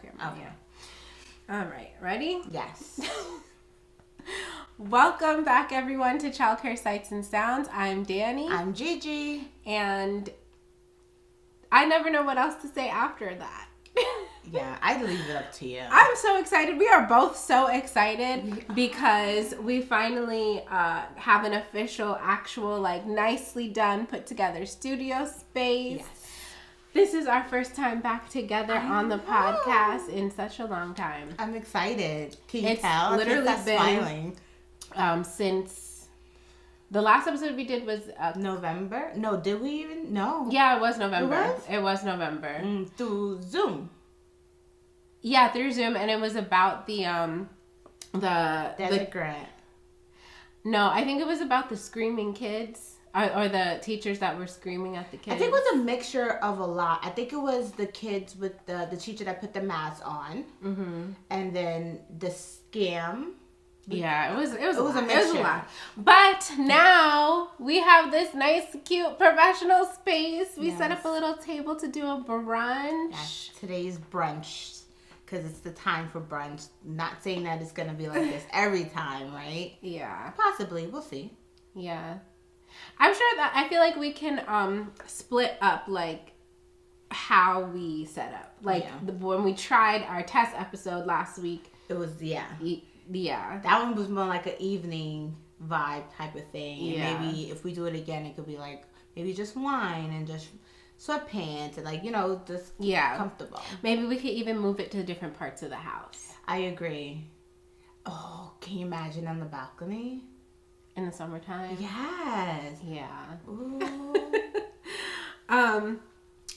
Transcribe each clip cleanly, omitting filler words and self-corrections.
camera. Okay. Yeah. All right. Ready? Yes. Welcome back, everyone, to Childcare Sights and Sounds. I'm Dani. I'm Gigi. And I never know what else to say after that. Yeah, I'd leave it up to you. I'm so excited. We are both so excited because we finally have an official, actual, like, nicely done, put together studio space. Yes. This is our first time back together on the podcast in such a long time. I'm excited. Can you It's tell? literally been smiling. Since the last episode we did was November. No, did we even? No. Yeah, it was November. It was November. Through Zoom. Yeah, through Zoom, and it was about the grant. No, I think it was about the screaming kids or the teachers that were screaming at the kids. I think it was a mixture of a lot. I think it was the kids with the teacher that put the mask on, and then the scam. Yeah, it was a mixture. It was a lot. But now we have this nice, cute, professional space. We set up a little table to do a brunch. Yes, today's brunch. Because it's the time for brunch. Not saying that it's going to be like this every time, right? Yeah. Possibly. We'll see. Yeah. I'm sure that I feel like we can split up like how we set up. Like when we tried our test episode last week. It was, Yeah. That one was more like an evening vibe type of thing. Yeah. And maybe if we do it again, it could be like maybe just wine and just sweatpants and like, just comfortable. Maybe we could even move it to different parts of the house. I agree. Oh, can you imagine on the balcony? In the summertime? Yes. Yeah. Ooh.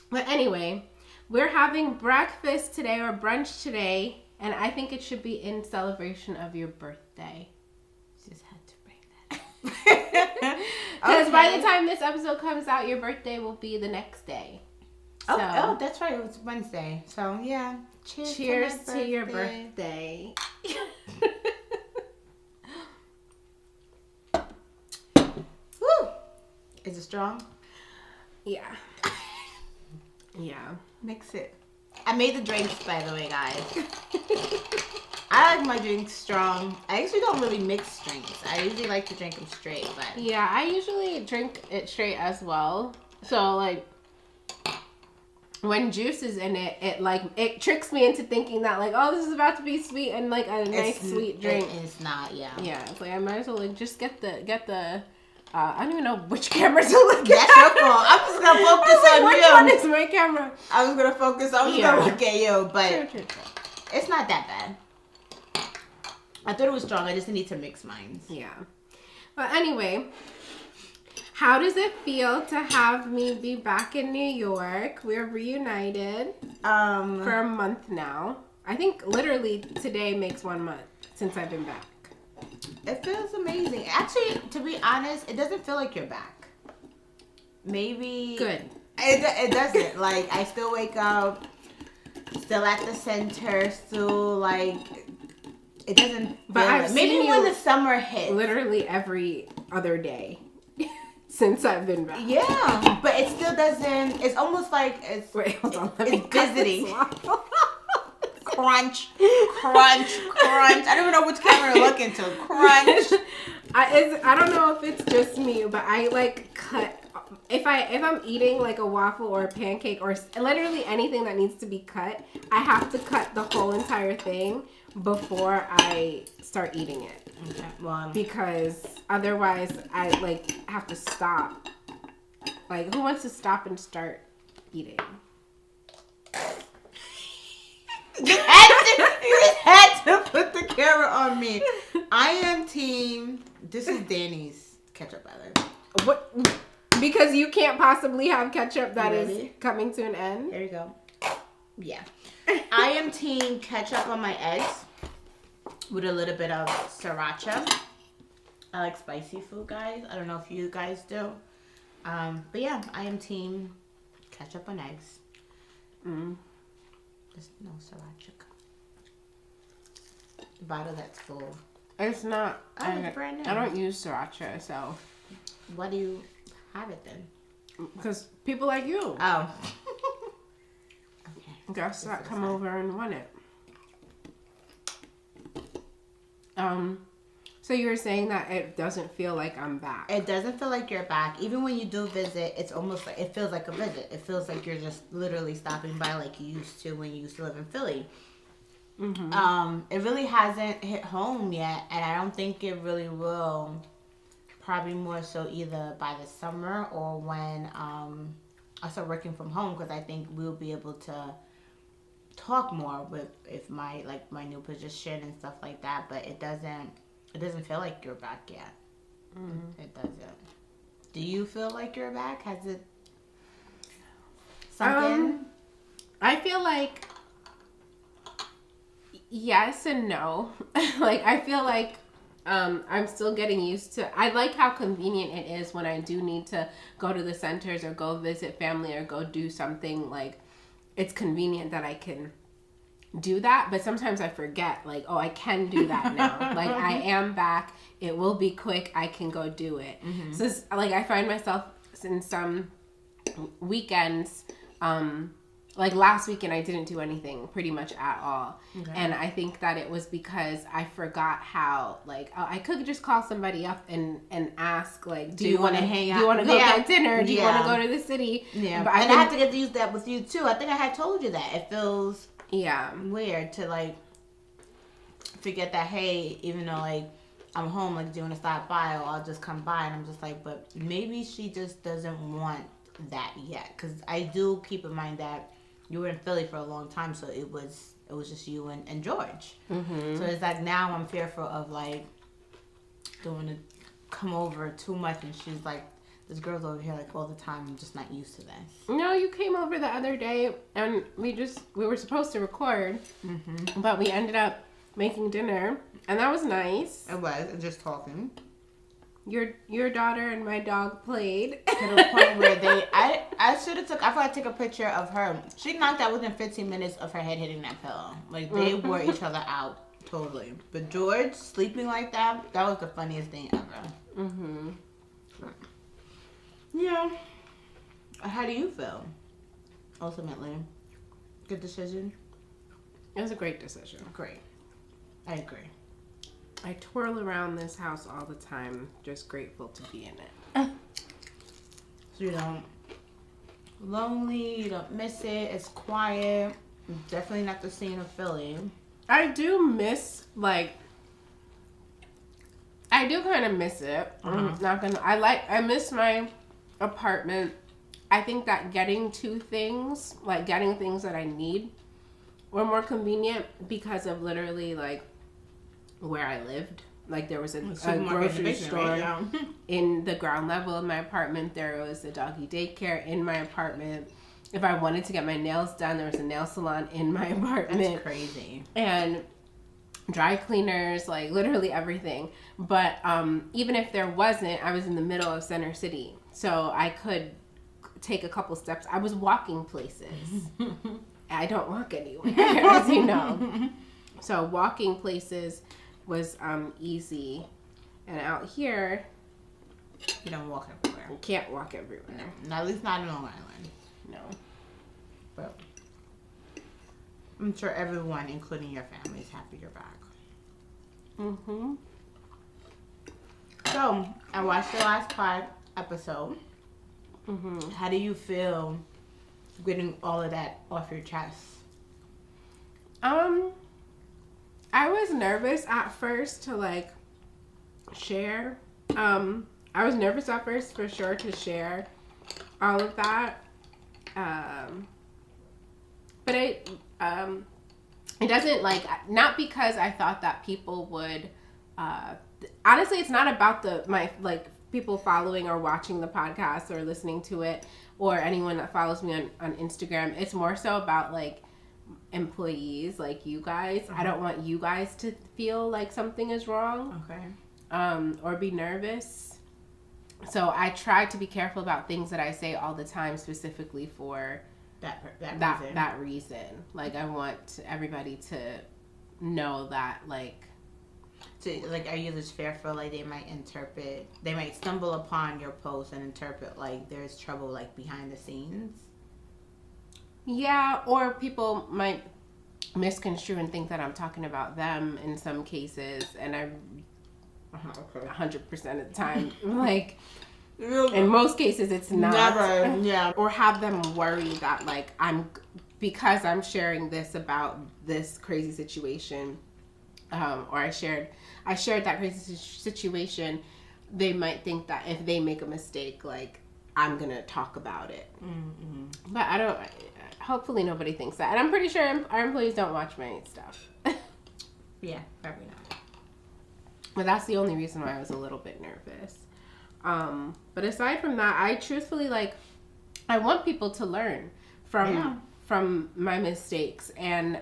But anyway, we're having breakfast today or brunch today, and I think it should be in celebration of your birthday. Just had to bring that. Because by the time this episode comes out, your birthday will be the next day. So, oh, that's right. It was Wednesday. So, yeah. Cheers to your birthday. Woo! Is it strong? Yeah. Yeah. Mix it. I made the drinks, by the way, guys. I like my drinks strong. I actually don't really mix drinks. I usually like to drink them straight, but... Yeah, I usually drink it straight as well. So, like, when juice is in it, it tricks me into thinking that, like, oh, this is about to be sweet and, like, a nice sweet drink. It's not, yeah. Yeah, it's like, I might as well, like, just get the I don't even know which camera to look at. That's your fault. I'm just going to focus on which you. Which one is my camera? I was going to focus. I was going to look at you, but True. It's not that bad. I thought it was strong. I just need to mix mine. Yeah. But anyway, how does it feel to have me be back in New York? We're reunited for a month now. I think literally today makes 1 month since I've been back. It feels amazing. Actually, to be honest, it doesn't feel like you're back. Maybe... Good. It doesn't. Like, I still wake up, still at the center, still, like... It doesn't but feel I've like... Maybe when the summer hits. Literally every other day since I've been back. Yeah, but it still doesn't... It's almost like it's... Wait, hold on. It's visiting. Crunch. I don't even know which camera to look into. Crunch. I don't know if it's just me, but I like cut. If I'm eating like a waffle or a pancake or literally anything that needs to be cut, I have to cut the whole entire thing before I start eating it. Okay. Well, because otherwise I like have to stop. Like, who wants to stop and start eating? You had to put the camera on me. I am team. This is Dani's ketchup, by the way. What? Because you can't possibly have ketchup that is coming to an end. There you go. Yeah. I am team ketchup on my eggs with a little bit of sriracha. I like spicy food, guys. I don't know if you guys do. But yeah, I am team ketchup on eggs. There's no sriracha. The bottle that's full. It's not. It's brand new. I don't use sriracha, so. Why do you have it then? Because people like you. Oh. Okay. guests that come over and want it. So you were saying that it doesn't feel like I'm back. It doesn't feel like you're back. Even when you do visit, it's almost like, it feels like a visit. It feels like you're just literally stopping by like you used to when you used to live in Philly. Mm-hmm. It really hasn't hit home yet, and I don't think it really will. Probably more so either by the summer or when I start working from home, because I think we'll be able to talk more with if my new position and stuff like that. But it doesn't feel like you're back yet. Mm-hmm. It doesn't. Do you feel like you're back? Has it sunk in? I feel like yes and no. Like, I feel like I'm still getting used to. I like how convenient it is when I do need to go to the centers or go visit family or go do something. Like, it's convenient that I can do that, but sometimes I forget, like, oh, I can do that now. Like, I am back. It will be quick. I can go do it. Mm-hmm. So, like, I find myself in some weekends, like last weekend, I didn't do anything pretty much at all. Okay. And I think that it was because I forgot how, like, I could just call somebody up and ask, like, do you want to hang out? Do you want to go get dinner? Do you want to go to the city? Yeah. But I have to get to use that with you, too. I think I had told you that. It feels weird to, like, forget that, hey, even though, like, I'm home, like, do you want to stop by? Or I'll just come by. And I'm just like, but maybe she just doesn't want that yet. Because I do keep in mind that you were in Philly for a long time, so it was just you and George. Mm-hmm. So it's like now I'm fearful of, like, don't want to come over too much, and she's like, this girl's over here like all the time. I'm just not used to this. No, you came over the other day, and we were supposed to record, but we ended up making dinner, and that was nice. It was, and just talking. Your daughter and my dog played to the point where I forgot to take a picture of her. She knocked out within 15 minutes of her head hitting that pillow. Like, they wore each other out totally. But George sleeping like that was the funniest thing ever. Mm-hmm. Yeah. How do you feel? Ultimately, good decision. It was a great decision. Great. I agree. I twirl around this house all the time, just grateful to be in it. So you don't lonely, you don't miss it, it's quiet. Definitely not the scene of Philly. I do miss, like, I do kind of miss it. I miss my apartment. I think that getting to things, like getting things that I need, were more convenient because of literally, like, where I lived. Like, there was a grocery store in the ground level of my apartment. There was a doggy daycare in my apartment. If I wanted to get my nails done, there was a nail salon in my apartment. That's crazy. And dry cleaners, like literally everything. But even if there wasn't, I was in the middle of Center City. So I could take a couple steps. I was walking places. I don't walk anywhere, as you know. So walking places was easy, and out here you don't walk everywhere. You can't walk everywhere. No, at least not in Long Island. No. But I'm sure everyone, including your family, is happy you're back. Mm-hmm. So I watched the last episode. Mm-hmm. How do you feel getting all of that off your chest? I was nervous at first to, like, share. I was nervous at first for sure to share all of that. But it doesn't, like, not because I thought that people would, honestly, it's not about people following or watching the podcast or listening to it or anyone that follows me on Instagram. It's more so about, like, employees, like you guys. I don't want you guys to feel like something is wrong. Okay. Or be nervous. So I try to be careful about things that I say all the time, specifically for that reason. Like, I want everybody to know that, like. So, like, are you just fearful, like, they might stumble upon your post and interpret, like, there's trouble, like, behind the scenes? Yeah, or people might misconstrue and think that I'm talking about them in some cases, and I'm 100% of the time, like, in most cases it's not. Never, yeah. Or have them worry that, like, because I'm sharing this about this crazy situation, or I shared that crazy situation, they might think that if they make a mistake, like, I'm gonna talk about it. Mm-hmm. But I don't. Hopefully nobody thinks that, and I'm pretty sure our employees don't watch my stuff. Yeah, probably not. But that's the only reason why I was a little bit nervous. But aside from that, I truthfully, like, I want people to learn from my mistakes, and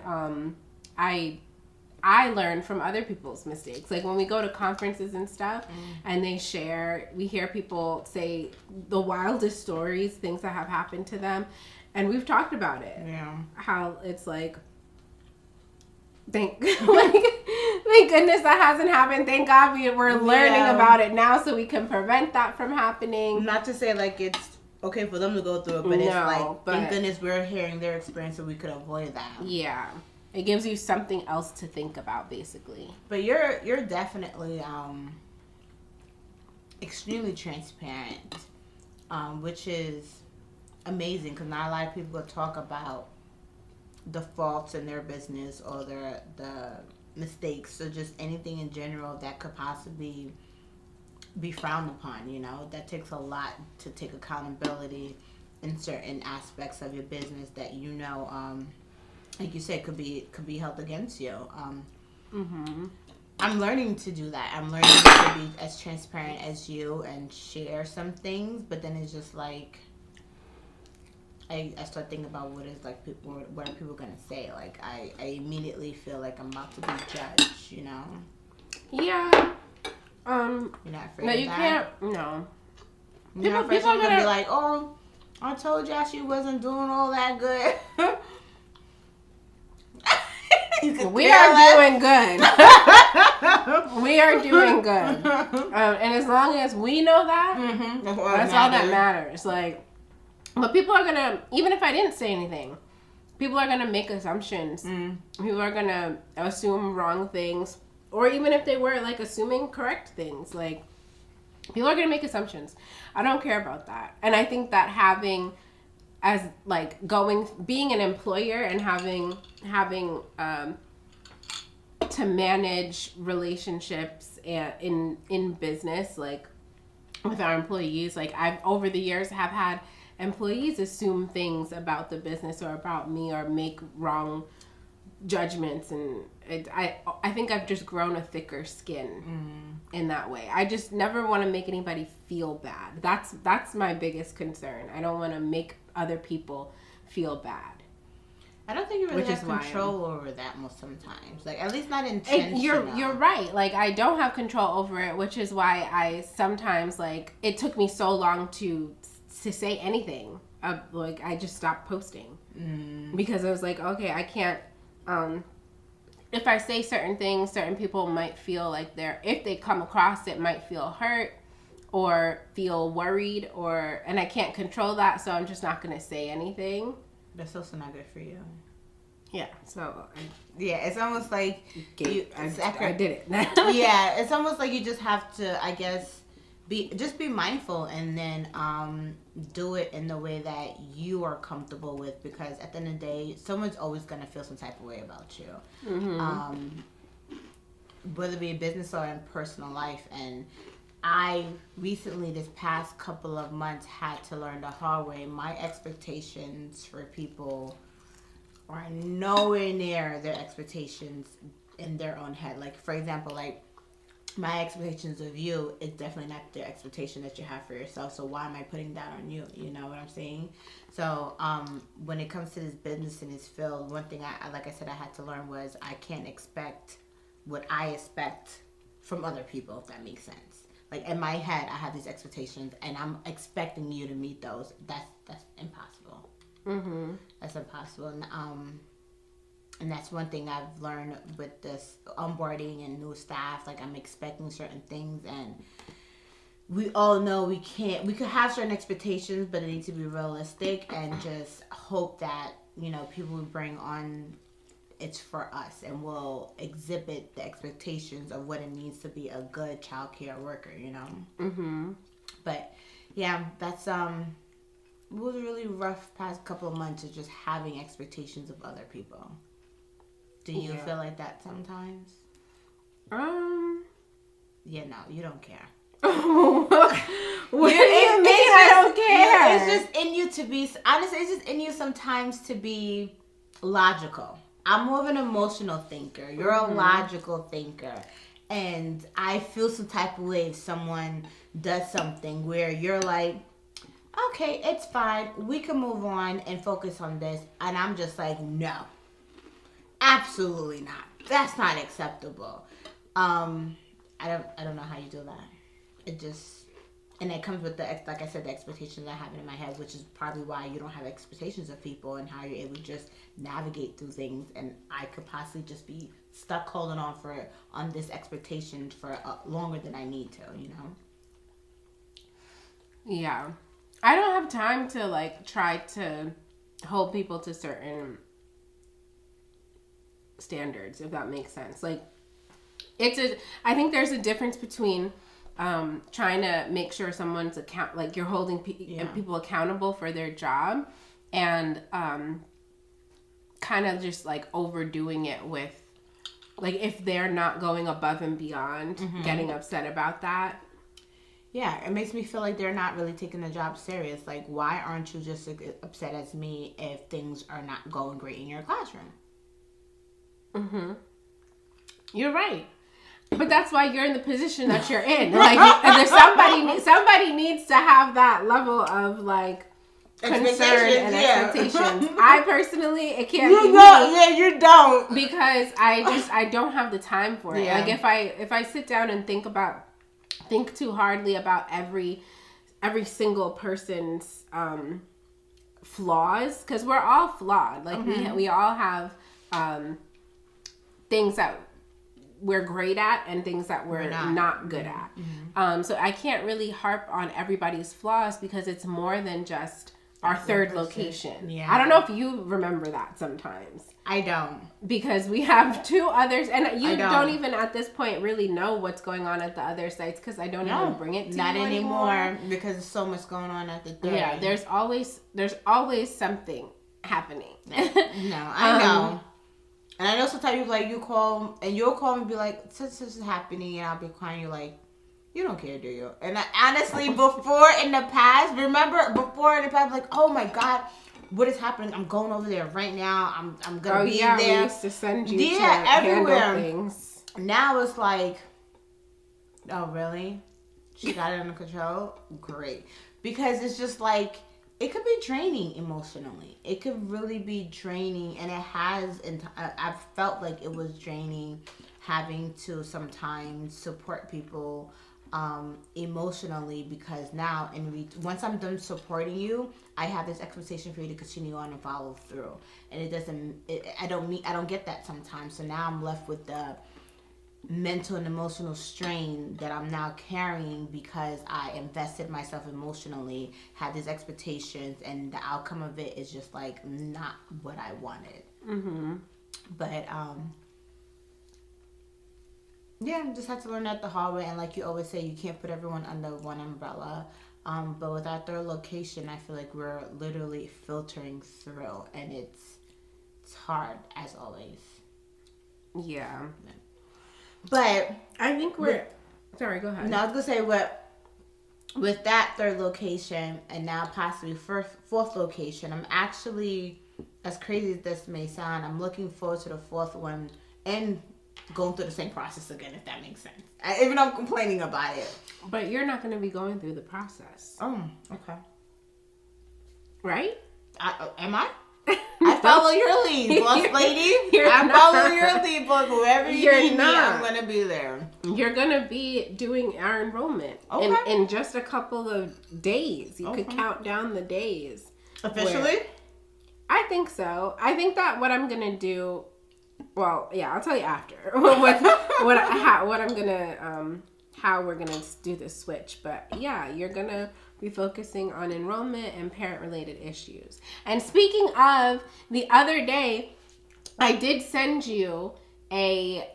I learn from other people's mistakes. Like when we go to conferences and stuff, and we hear people say the wildest stories, things that have happened to them, and we've talked about it. Yeah, how it's like, thank goodness that hasn't happened. Thank God we're learning about it now, so we can prevent that from happening. Not to say like it's okay for them to go through it, but it's like, thank goodness we're hearing their experience so we could avoid that. Yeah. It gives you something else to think about, basically. But you're definitely extremely transparent, which is amazing, because not a lot of people will talk about the faults in their business or the mistakes or just anything in general that could possibly be frowned upon. You know, that takes a lot to take accountability in certain aspects of your business that like you said, could be held against you. I'm learning to do that. I'm learning to be as transparent as you and share some things, but then it's just like I start thinking about what are people gonna say. Like I immediately feel like I'm about to be judged. You know? Yeah. You're not afraid. No, of you that? can't. No. People are gonna be like, "Oh, I told y'all she wasn't doing all that good." We are doing good. We are doing good. And as long as we know that, that's all that matters. Like, but people are gonna, even if I didn't say anything, people are gonna make assumptions. People are gonna assume wrong things, or even if they were like assuming correct things, like people are gonna make assumptions. I don't care about that. And I think that being an employer and having to manage relationships in business, like with our employees, like I've over the years have had employees assume things about the business or about me or make wrong judgments, and I think I've just grown a thicker skin in that way. I just never want to make anybody feel bad. That's my biggest concern. I don't want to make other people feel bad. I don't think you really have control over that sometimes. Like, at least not intentional. You're right. Like, I don't have control over it, which is why I sometimes, like, it took me so long to say anything. Like, I just stopped posting. Because I was like, okay, I can't, if I say certain things, certain people might feel like if they come across it, might feel hurt or feel worried, and I can't control that, so I'm just not going to say anything. That's also not good for you. Yeah, so it's almost like I did it. Yeah, it's almost like you just have to, I guess, be mindful, and then do it in the way that you are comfortable with, because at the end of the day, someone's always gonna feel some type of way about you, whether it be in business or in personal life. And I recently, this past couple of months, had to learn the hard way. My expectations for people are nowhere near their expectations in their own head. Like, for example, like, my expectations of you is definitely not the expectation that you have for yourself. So why am I putting that on you? You know what I'm saying? So when it comes to this business in this field, one thing I like I said I had to learn was I can't expect what I expect from other people, if that makes sense. Like, in my head, I have these expectations, and I'm expecting you to meet those. That's impossible. That's impossible. And that's one thing I've learned with this onboarding and new staff. Like, I'm expecting certain things, and we all know we could have certain expectations, but it needs to be realistic, and just hope that, people we bring on, it's for us, and we'll exhibit the expectations of what it means to be a good childcare worker, Mm-hmm. But yeah, that's it was a really rough past couple of months of just having expectations of other people. Do you feel like that sometimes? Yeah, no, you don't care. What do you mean I don't care? It's just in you to be, honestly, it's just in you sometimes to be logical. I'm more of an emotional thinker. You're a logical thinker. And I feel some type of way if someone does something where you're like, okay, it's fine. We can move on and focus on this. And I'm just like, no, absolutely not. That's not acceptable. I don't know how you do that. And it comes with like I said, the expectations I have in my head, which is probably why you don't have expectations of people and how you're able to just navigate through things. And I could possibly just be stuck holding on this expectation for longer than I need to, Yeah. I don't have time to try to hold people to certain standards, if that makes sense. I think there's a difference between trying to make sure someone's you're holding people accountable for their job, and kind of just overdoing it with if they're not going above and beyond, getting upset about that. Yeah, it makes me feel like they're not really taking the job serious. Like, why aren't you just upset as me if things are not going great in your classroom? Mm-hmm. You're right. But that's why you're in the position that you're in. Somebody needs to have that level of concern and expectations. I personally, it can't be me. Yeah, you don't, because I don't have the time for it. Yeah. If I sit down and think too hardly about every single person's flaws, because we're all flawed. We all have things that we're great at and things that we're not good at. Mm-hmm. So I can't really harp on everybody's flaws because it's more than just our third location. Yeah. I don't know if you remember that sometimes. I don't. Because we have two others, and you don't even at this point really know what's going on at the other sites because I don't even bring it to not you anymore because there's so much going on at the third. Yeah, there's always something happening. No, I know. And I know sometimes you'll call me and be like, this is happening, and I'll be crying. You're like, you don't care, do you? And honestly, before in the past, like, oh my God, what is happening? I'm going over there right now. I'm gonna be there. We used to send you to everywhere. Handle things. Now it's like, oh really? She got it under control? Great. Because it's just like, it could be draining emotionally. It could really be draining, and it has. And I've felt like it was draining, having to sometimes support people emotionally, because now once I'm done supporting you, I have this expectation for you to continue on and follow through, and it doesn't. I don't get that sometimes. So now I'm left with the mental and emotional strain that I'm now carrying because I invested myself emotionally, had these expectations, and the outcome of it is just not what I wanted. Mm-hmm. But yeah, just had to learn that the hard way. And like you always say, you can't put everyone under one umbrella. But with our third location, I feel like we're literally filtering through, and it's hard as always. Yeah. But I think sorry, go ahead. No, I was gonna say with that third location and now possibly fourth location, I'm actually, as crazy as this may sound, I'm looking forward to the fourth one and going through the same process again, if that makes sense. Even though I'm complaining about it. But you're not going to be going through the process. Oh, okay. Right? Am I? I follow your lead, boss lady. Follow your lead, boss. Whoever you need me, I'm going to be there. You're going to be doing our enrollment in just a couple of days. You could count down the days. Officially? I think so. I think that what I'm going to do, well, yeah, I'll tell you after what I'm going to how we're gonna do the switch. But yeah, you're gonna be focusing on enrollment and parent-related issues. And speaking of, the other day, I did send you a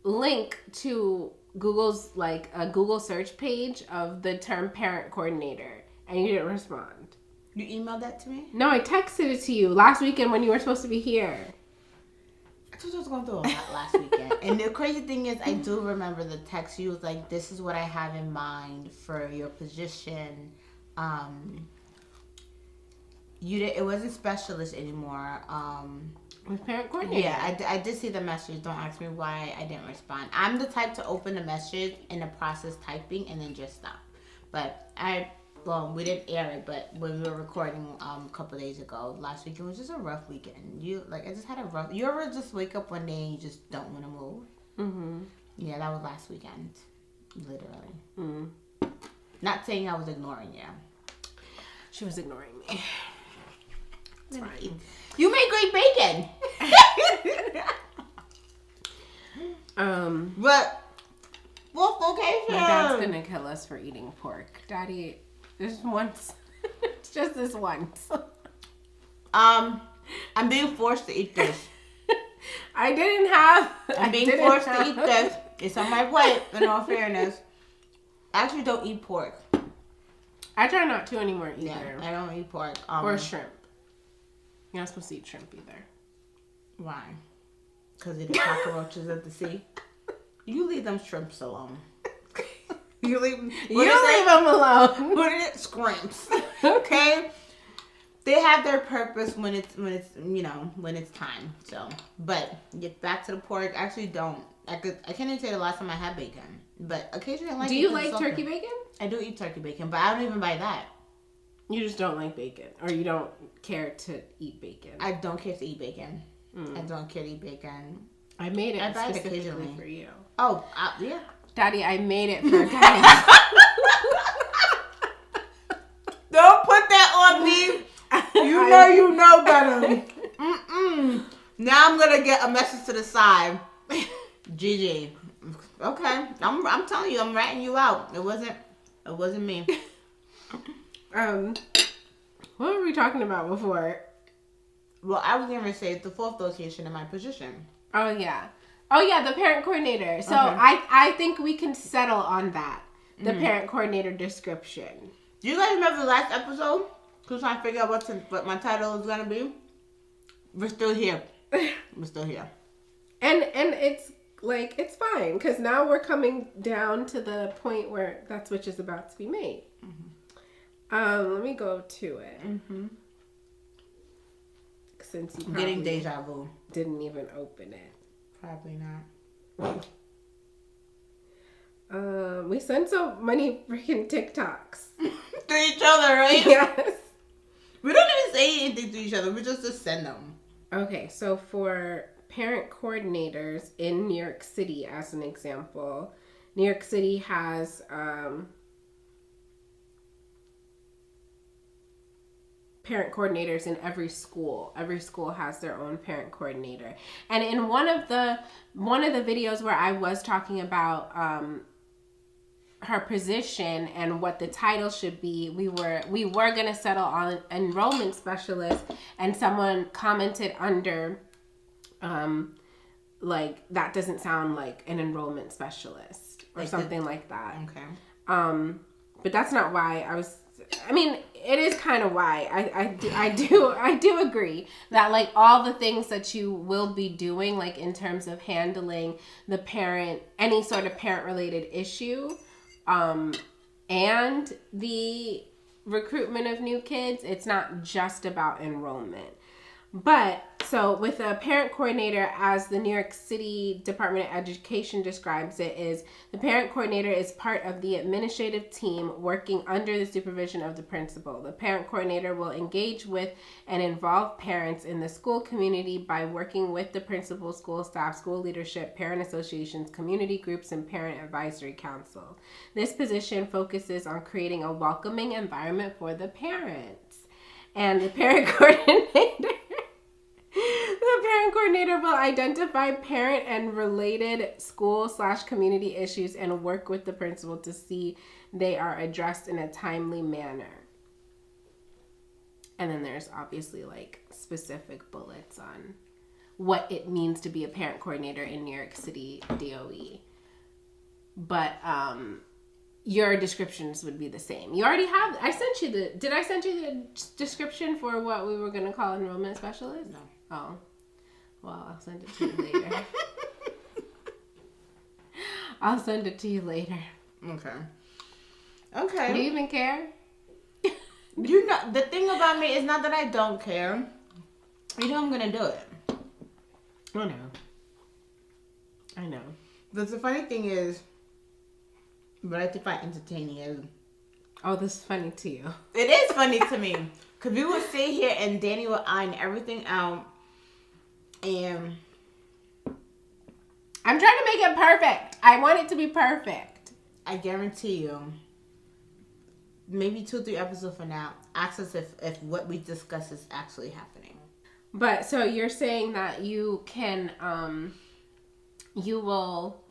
link to Google's, like, a Google search page of the term parent coordinator, and you didn't respond. You emailed that to me? No, I texted it to you last weekend when you were supposed to be here. I thought I was going through a lot last weekend. And the crazy thing is, I do remember the text. You was like, this is what I have in mind for your position. It wasn't specialist anymore. With parent coordinator. Yeah, I did see the message. Don't ask me why I didn't respond. I'm the type to open the message and the process typing and then just stop. But we didn't air it, but when we were recording a couple days ago, last weekend was just a rough weekend. You ever just wake up one day and you just don't want to move? Mm-hmm. Yeah, that was last weekend, literally. Mm. Not saying I was ignoring you. She was ignoring me. It's fine. You make great bacon. But fourth location. My dad's gonna kill us for eating pork. Daddy, just once. It's just this once. I'm being forced to eat this. I didn't have. I'm being forced to eat this. It's on my plate. In all fairness, I actually don't eat pork. I try not to anymore either. Yeah, I don't eat pork. Or shrimp. You're not supposed to eat shrimp either. Why? Because of the cockroaches at the sea. You leave them shrimps alone. You leave them. You leave them alone. Put it scrimps. Okay. They have their purpose when it's time. So, but get back to the pork. I actually don't. I can't even say the last time I had bacon, but occasionally I like. Do you like turkey bacon? I do eat turkey bacon, but I don't even buy that. You just don't like bacon, or you don't care to eat bacon. I don't care to eat bacon. I don't care to eat bacon. I made it buy specifically it occasionally for you. Oh, yeah. Daddy, I made it for guys. Don't put that on me. You know better. Now I'm gonna get a message to the side. Gigi. Okay. I'm telling you, I'm ratting you out. It wasn't me. What were we talking about before? Well, I was gonna say the fourth location in my position. Oh yeah, the parent coordinator. So okay. I think we can settle on that. The parent coordinator description. Do you guys remember the last episode? Who's trying to figure out what my title is gonna be? We're still here. We're still here. And it's like, it's fine because now we're coming down to the point where that switch is about to be made. Let me go to it. Since you getting deja vu. Didn't even open it. Probably not. We send so many freaking TikToks to each other, right? Yes. We don't even say anything to each other. We just send them. Okay, so for parent coordinators in New York City, as an example, New York City has parent coordinators in every school. Every school has their own parent coordinator. And in one of the videos where I was talking about her position and what the title should be, we were gonna settle on enrollment specialist, and someone commented under like, that doesn't sound like an enrollment specialist or something like that. Okay. But that's not why it is kind of why I do agree that, like, all the things that you will be doing, like, in terms of handling the parent, any sort of parent related issue, and the recruitment of new kids, it's not just about enrollment. But so with a parent coordinator, as the New York City Department of Education describes it, is the parent coordinator is part of the administrative team working under the supervision of the principal. The parent coordinator will engage with and involve parents in the school community by working with the principal, school staff, school leadership, parent associations, community groups, and parent advisory council. This position focuses on creating a welcoming environment for the parents. And the parent coordinator coordinator will identify parent and related school/community issues and work with the principal to see they are addressed in a timely manner. And then there's obviously like specific bullets on what it means to be a parent coordinator in New York City DOE. But your descriptions would be the same. You already have, did I send you the description for what we were going to call enrollment specialist? No. Oh. Well, I'll send it to you later. I'll send it to you later. Okay. Do you even care? You know, the thing about me is not that I don't care. You know I'm going to do it. I know. But the funny thing is, what I find entertaining is... Oh, this is funny to you. It is funny to me. Because we would sit here and Danny would iron everything out. And... I'm trying to make it perfect. I want it to be perfect. I guarantee you, maybe 2-3 episodes from now, ask us if what we discuss is actually happening. But so you're saying that you can, you will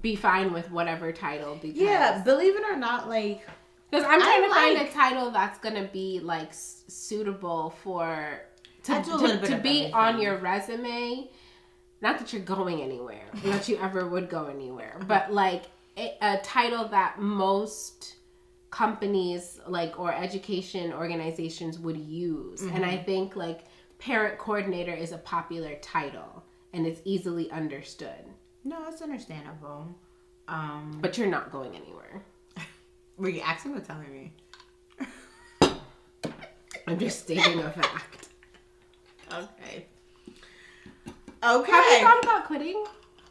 be fine with whatever title because... Yeah, believe it or not, like... Because I'm trying to find a title that's going to be, like, suitable for... To be on your resume. Not that you're going anywhere. Not that you ever would go anywhere. But, like, a title that most companies, like, or education organizations would use. Mm-hmm. And I think, like, parent coordinator is a popular title. And it's easily understood. No, it's understandable. But you're not going anywhere. Were you asking or telling me? I'm just stating a fact. Okay. Have you thought about quitting?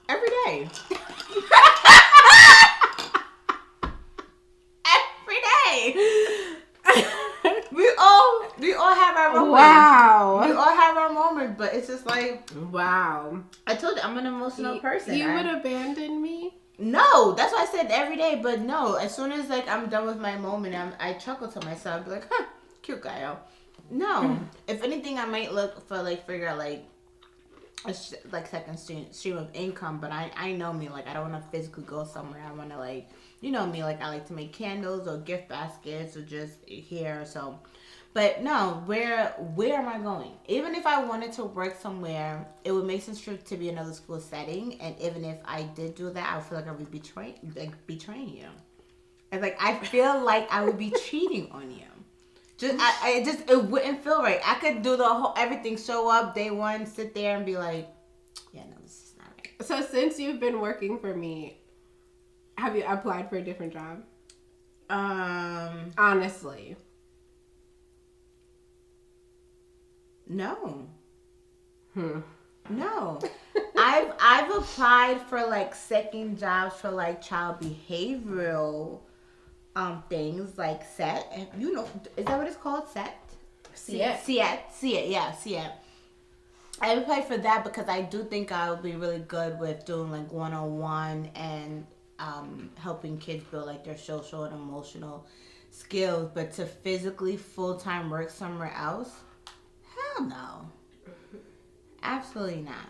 Every day. Every day. We all have our moments. Wow. We all have our moments, but it's just like... Wow. I told you, I'm an emotional person. You would abandon me? No, that's why I said every day, but no. As soon as, like, I'm done with my moment, I chuckle to myself, be like, huh, cute guy, yo. No. If anything, I might look for, like, figure out, like, second stream of income, but I know me, like, I don't want to physically go somewhere. I want to, like, you know me, like, I like to make candles or gift baskets or just here or so. But no, where am I going? Even if I wanted to work somewhere, it would make sense to be another school setting. And even if I did do that, I would feel like I would betraying you. And like I feel like I would be cheating on you. It wouldn't feel right. I could do the whole everything, show up day one, sit there and be like, yeah, no, this is not right. So since you've been working for me, have you applied for a different job? Honestly. No. No. I've applied for like second jobs for like child behavioral things like SET. You know, is that what it's called? SET? SET. I applied for that because I do think I would be really good with doing like one-on-one and helping kids build like their social and emotional skills. But to physically full-time work somewhere else, hell no. Absolutely not.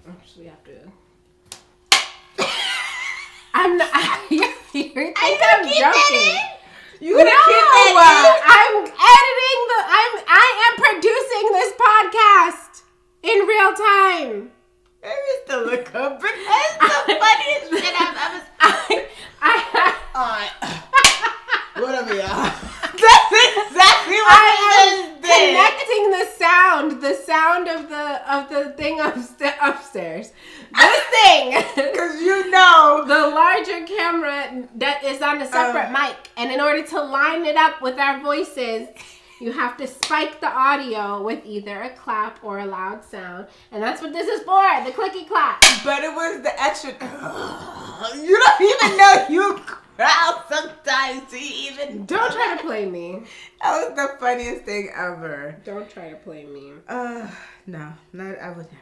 Actually, have to. I'm not. You think I'm joking? You gonna keep that I'm editing I am producing this podcast in real time. Maybe it's the look up, but that's the funniest shit I've ever seen. Whatever, y'all. That's exactly what I am connecting the sound of the thing upstairs. This thing, because you know the larger camera that is on a separate mic, and in order to line it up with our voices, you have to spike the audio with either a clap or a loud sound, and that's what this is for, the clicky clap. But it was the extra. You don't even know you crowd sometimes. Don't try to play me. That was the funniest thing ever. Don't try to play me. No, I would never.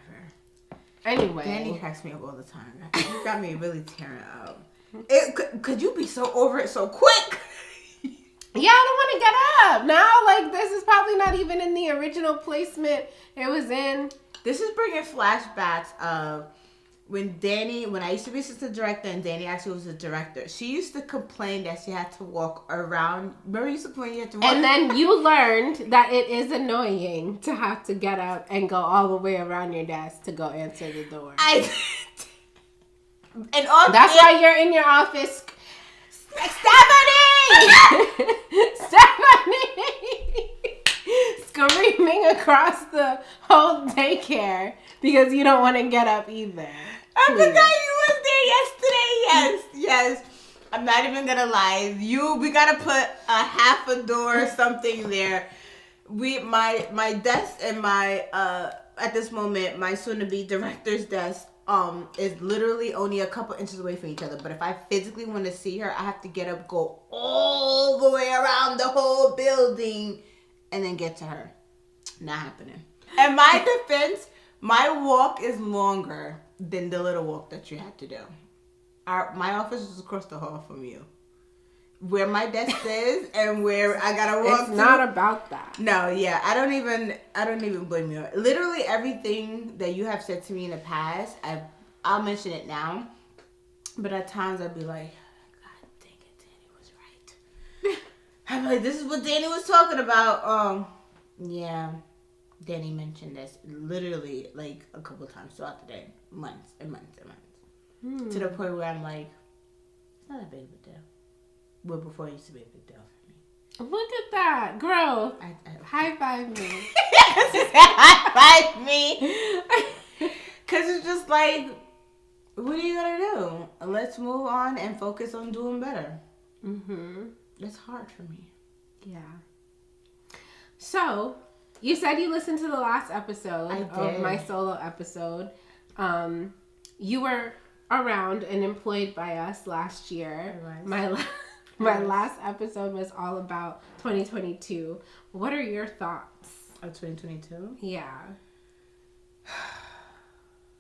Anyway, Danny cracks me up all the time. You got me really tearing up. Could you be so over it so quick? Yeah, I don't want to get up now. Like, this is probably not even in the original placement it was in. This is bringing flashbacks of when I used to be assistant director and Dani actually was a director. She used to complain that she had to walk around. Remember you used to complain you had to walk? And then you learned that it is annoying to have to get up and go all the way around your desk to go answer the door. That's why you're in your office. Stephanie! Stephanie! Screaming across the whole daycare because you don't want to get up either. I forgot you was there yesterday. Yes. I'm not even gonna lie. We gotta put a half a door or something there. My desk and my at this moment my soon-to-be director's desk is literally only a couple inches away from each other. But if I physically want to see her, I have to get up, go all the way around the whole building, and then get to her. Not happening. In my defense, my walk is longer than the little walk that you had to do. My office is across the hall from you. Where my desk is and where I gotta walk. It's not about that. No, yeah. I don't even blame you. Literally everything that you have said to me in the past, I'll mention it now. But at times I'd be like, God dang it, Dani was right. I'm like, this is what Dani was talking about. Yeah. Dani mentioned this literally like a couple times throughout the day. Months and months and months. To the point where I'm like, it's not that big of a deal. Well, before it used to be a big deal for me. Look at that. Growth. High five me. High five me. Because it's just like, what are you going to do? Let's move on and focus on doing better. Mm-hmm. It's hard for me. Yeah. So, you said you listened to the last episode of my solo episode. You were around and employed by us last year. My last episode was all about 2022. What are your thoughts of 2022? Yeah.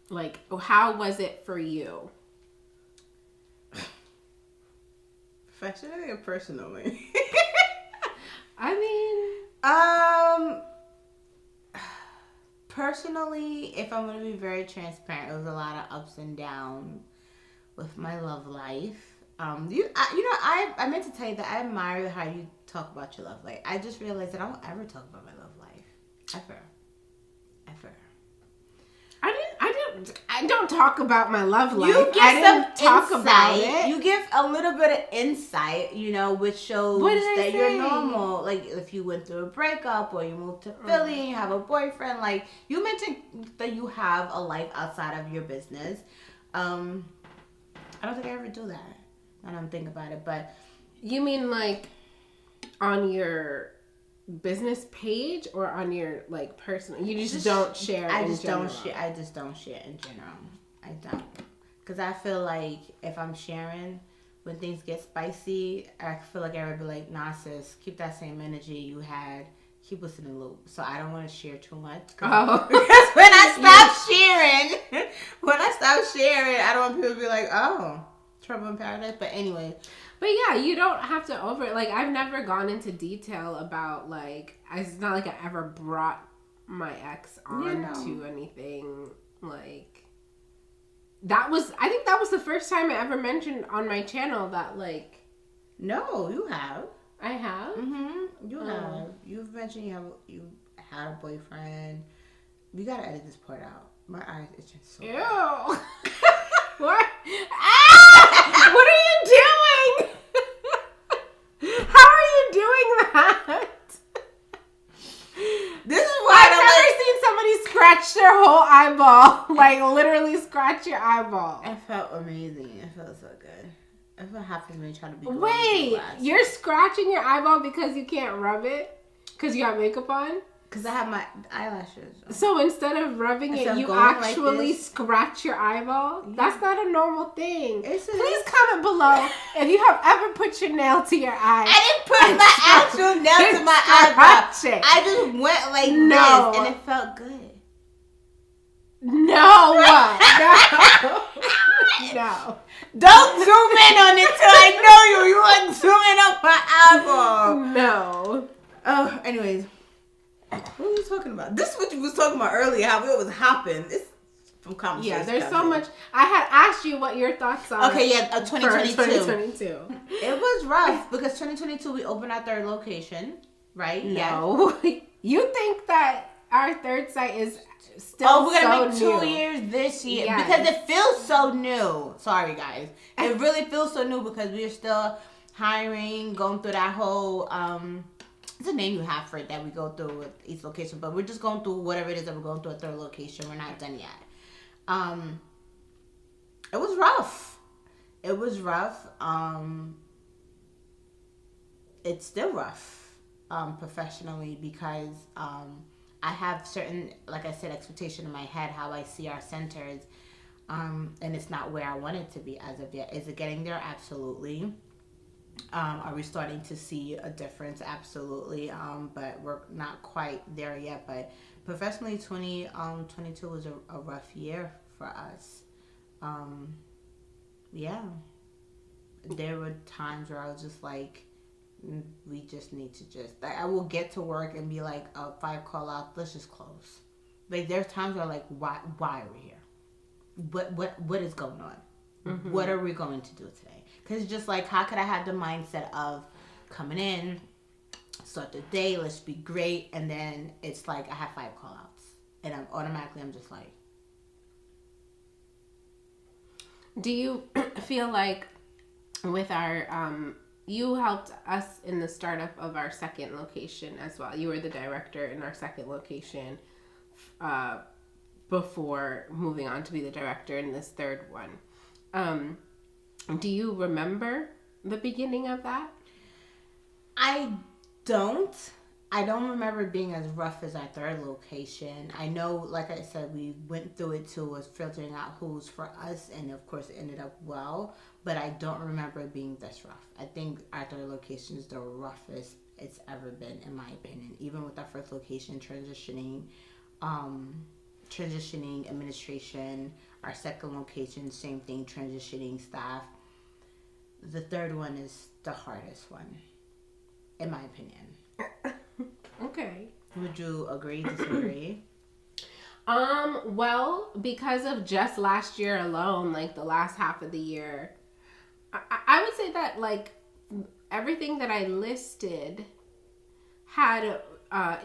Like, how was it for you? Professionally or personally? I mean, personally, if I'm going to be very transparent, it was a lot of ups and downs with my love life. I meant to tell you that I admire how you talk about your love life. I just realized that I don't ever talk about my love life. Ever. I don't talk about my love life. You give I didn't some talk insight. about it. You give a little bit of insight, which shows that you're normal. Like if you went through a breakup or you moved to Philly and you have a boyfriend. Like you mentioned that you have a life outside of your business. I don't think I ever do that. I don't think about it, but you mean like on your business page or on your like personal? You just don't share. I just don't share in general. I don't, because I feel like if I'm sharing when things get spicy, I feel like I would be like, nah, sis, keep that same energy you had. Keep us in the loop. So I don't want to share too much. Because when I stop sharing, I don't want people to be like, oh, trouble in paradise. But anyway. But yeah, you don't have to I've never gone into detail about like, it's not like I ever brought my ex on to anything like. I think that was the first time I ever mentioned on my channel that like. No, you have. I have? Mm-hmm. You have. You've mentioned you had a boyfriend. We gotta edit this part out. My eyes itching so bad. Ew. What? Ah! What are you doing? How are you doing that? This is why I've never seen somebody scratch their whole eyeball. Like literally scratch your eyeball. It felt amazing. It felt so good. That's what happens when you try to be. Wait, you're scratching your eyeball because you can't rub it? Because you got makeup on? Because I have my eyelashes on. So instead of rubbing it, you actually like scratch your eyeball? Yeah. That's not a normal thing. Please comment below if you have ever put your nail to your eye. I didn't put my actual nail to my eyebrow. I just went like this and it felt good. No. No. Don't zoom in on it till I know you. You want to zoom in on my eyeball. No. Oh, anyways. What are you talking about? This is what you was talking about earlier, how it was hopping. It's from conversation. Yeah, there's so much. I had asked you what your thoughts are. Okay, yeah, 2022. 2022. It was rough because 2022 we opened our third location, right? No. You think that our third site is still oh, we're gonna make new. 2 years this year Yes. because it feels so new. Sorry, guys. It really feels so new because we're still hiring, going through that whole it's a name you have for it that we go through with each location, but we're just going through whatever it is that we're going through a third location. We're not done yet. It was rough. It was rough. It's still rough, professionally because I have certain, like I said, expectation in my head how I see our centers, and it's not where I want it to be as of yet. Is it getting there? Absolutely. Are we starting to see a difference? Absolutely. But we're not quite there yet. But professionally, 2022 was a rough year for us. Yeah. There were times where I was just like, we just need to I will get to work and be like, 5 call out, let's just close. Like there's times where I'm like, why are we here? What is going on? Mm-hmm. What are we going to do today? Because it's just like, how could I have the mindset of coming in, start the day, let's be great, and then it's like I have 5 call outs. And I'm just like. Do you feel like with our, you helped us in the startup of our second location as well. You were the director in our second location before moving on to be the director in this third one. Do you remember the beginning of that? I don't remember it being as rough as our third location. I know, like I said, we went through it too, was filtering out who's for us, and of course it ended up well, but I don't remember it being this rough. I think our third location is the roughest it's ever been, in my opinion. Even with our first location transitioning administration, our second location, same thing, transitioning staff. The third one is the hardest one, in my opinion. Okay. Would you agree, disagree? Well, because of just last year alone, like the last half of the year, I would say that like everything that I listed had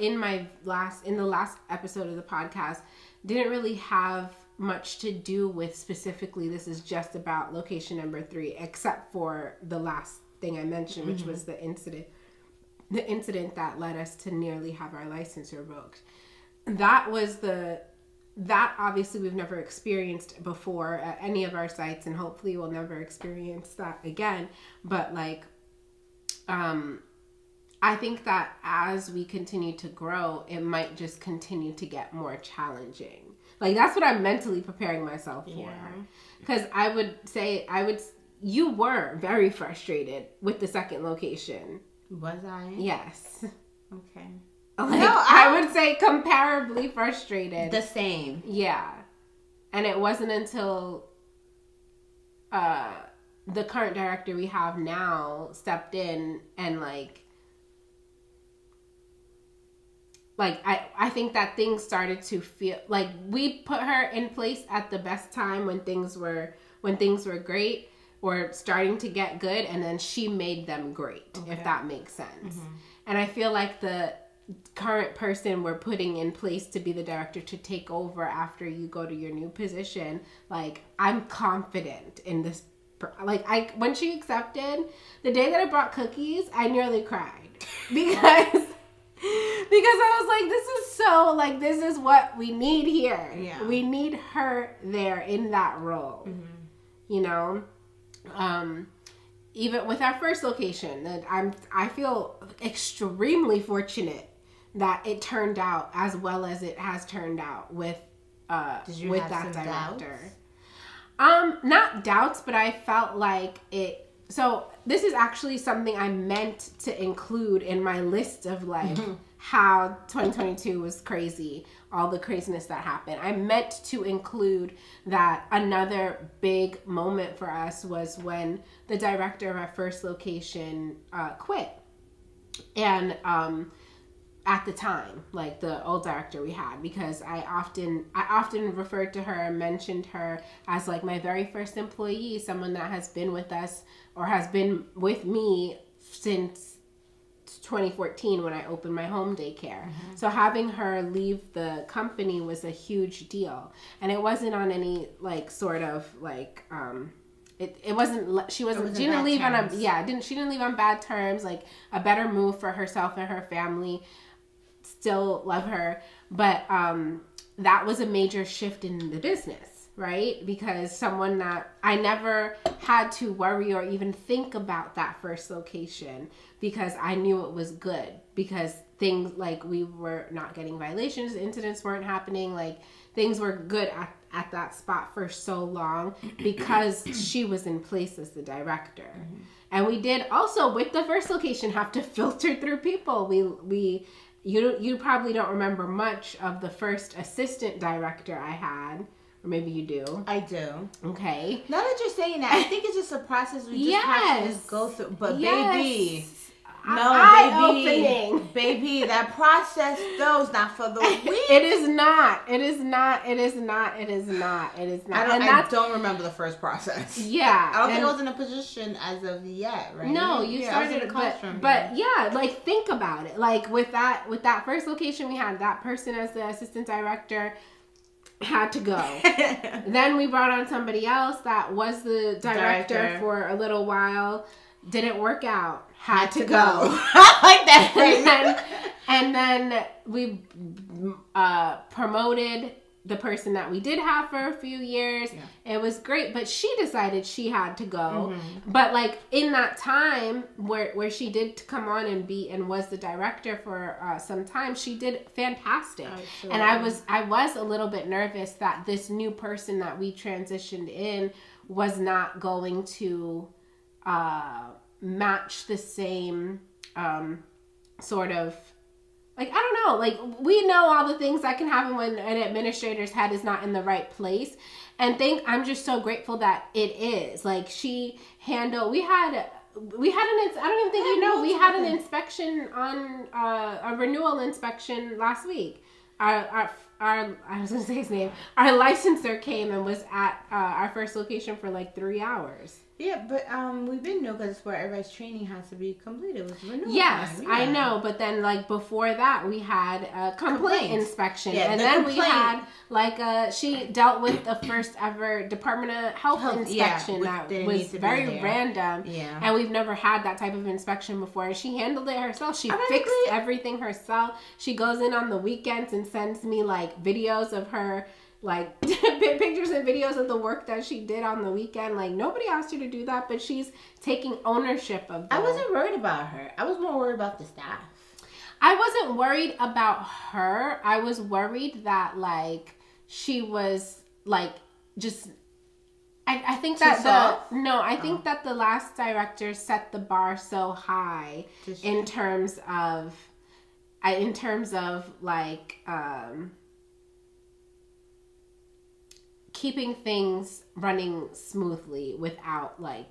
in the last episode of the podcast didn't really have much to do with specifically this is just about location number 3, except for the last thing I mentioned, which was the incident that led us to nearly have our license revoked. That obviously we've never experienced before at any of our sites, and hopefully we'll never experience that again. But like, I think that as we continue to grow, it might just continue to get more challenging. Like that's what I'm mentally preparing myself for. Because I would say, you were very frustrated with the second location. Was I? Yes. Okay. Like, no, I would say comparably frustrated. The same. Yeah. And it wasn't until the current director we have now stepped in and I think that things started to feel like we put her in place at the best time when things were great or starting to get good, and then she made them great, if that makes sense. Mm-hmm. And I feel like the current person we're putting in place to be the director to take over after you go to your new position, like I'm confident in this. Like when she accepted, the day that I brought cookies, I nearly cried because I was like, this is what we need here. Yeah. We need her there in that role. Mm-hmm. You know? Even with our first location, that I feel extremely fortunate that it turned out as well as it has turned out with that director. Doubts? Not doubts, but I felt like it. So this is actually something I meant to include in my list of how 2022 was crazy, all the craziness that happened. I meant to include that another big moment for us was when the director of our first location quit. And at the time, like the old director we had, because I often referred to her and mentioned her as like my very first employee, someone that has been with us or has been with me since 2014 when I opened my home daycare. Mm-hmm. So having her leave the company was a huge deal, and it wasn't on any like sort of like it wasn't, she didn't leave on bad terms, like a better move for herself and her family. Still love her, but that was a major shift in the business, right? Because someone that I never had to worry or even think about that first location, because I knew it was good, because things like we were not getting violations, incidents weren't happening, like things were good at that spot for so long because she was in place as the director. Mm-hmm. And we did also with the first location have to filter through people. You probably don't remember much of the first assistant director I had, or maybe you do. I do. Okay. Now that you're saying that, I think it's just a process we just have to just go through. But baby, baby, that process though is not for the weak. It is not. I don't remember the first process. Yeah. I don't think I was in a position as of yet, right? No, you started a classroom. But yeah, like think about it. Like with that first location we had, that person as the assistant director had to go. Then we brought on somebody else that was the director for a little while. Didn't work out. Had to go. I like that phrase. And then we promoted the person that we did have for a few years. Yeah. It was great, but she decided she had to go. Mm-hmm. But like in that time where she did come on and was the director for some time, she did fantastic. Absolutely. And I was a little bit nervous that this new person that we transitioned in was not going to match the same sort of, like, I don't know, like we know all the things that can happen when an administrator's head is not in the right place, and I'm just so grateful that it is. Like we had an inspection on a renewal inspection last week. I was gonna say his name. Our licensor came and was at our first location for like 3 hours. Yeah, but we've been new because it's where everybody's training has to be completed. It was renewal. Yes, time. Yeah. I know. But then, like before that, we had a complaint inspection, and then we had like she dealt with the first ever Department of Health inspection that was very random. Yeah, and we've never had that type of inspection before. She handled it herself. She fixed everything herself. She goes in on the weekends and sends me like videos of her, like pictures and videos of the work that she did on the weekend. Like nobody asked her to do that, but she's taking ownership of that. I wasn't worried about her. I was more worried about the staff. I wasn't worried about her. I was worried that like she was like just I think that that the last director set the bar so high in terms of like keeping things running smoothly without like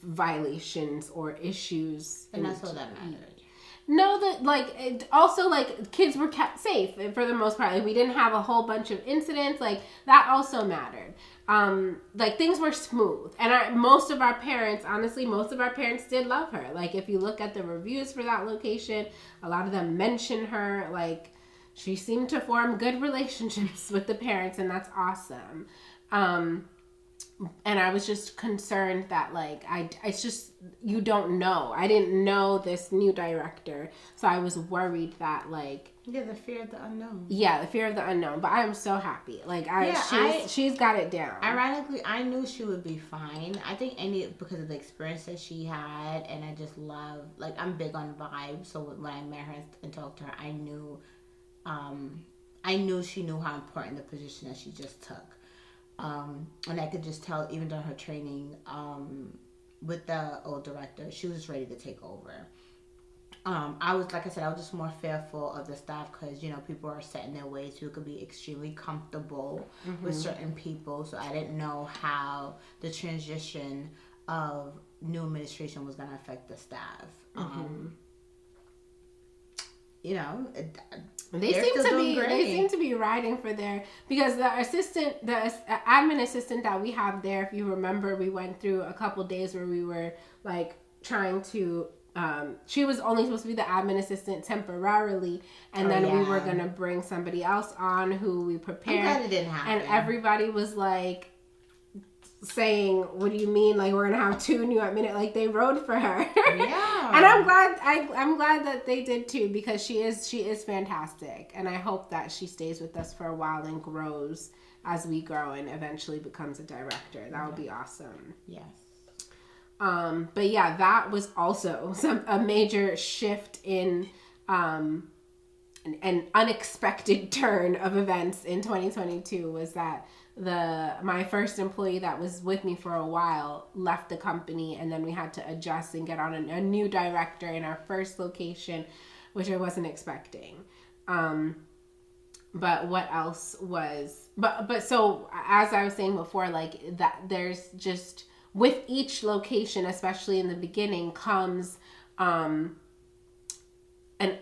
violations or issues. And that's all that mattered. No, that like it also like kids were kept safe for the most part. Like, we didn't have a whole bunch of incidents. Like that also mattered. Like things were smooth, and most of our parents did love her. Like if you look at the reviews for that location, a lot of them mention her. Like she seemed to form good relationships with the parents, and that's awesome. And I was just concerned that like it's just, you don't know. I didn't know this new director, so I was worried that like the fear of the unknown. Yeah, the fear of the unknown. But I am so happy. Like she's got it down. Ironically, I knew she would be fine. I think because of the experience that she had, and I just love, like, I'm big on vibes. So when I met her and talked to her, I knew she knew how important the position that she just took. And I could just tell, even during her training with the old director, she was ready to take over. I was just more fearful of the staff because, you know, people are set in their ways. People could be extremely comfortable with certain people. So I didn't know how the transition of new administration was going to affect the staff. you know, they seem to be riding for their, because the admin assistant that we have there, if you remember, we went through a couple days where we were like trying to she was only supposed to be the admin assistant temporarily, and then we were gonna bring somebody else on who we prepared. I'm glad it didn't happen. And everybody was like saying, "What do you mean? Like we're gonna have 2 new admin?" Like they rode for her. Yeah. And I'm glad that they did too, because she is fantastic, and I hope that she stays with us for a while and grows as we grow and eventually becomes a director. That would be awesome. Yes. But yeah, that was also a major shift in an unexpected turn of events in 2022 was that my first employee that was with me for a while left the company, and then we had to adjust and get on a new director in our first location, which I wasn't expecting. But what else was, but so as I was saying before, like that there's just, with each location, especially in the beginning, comes an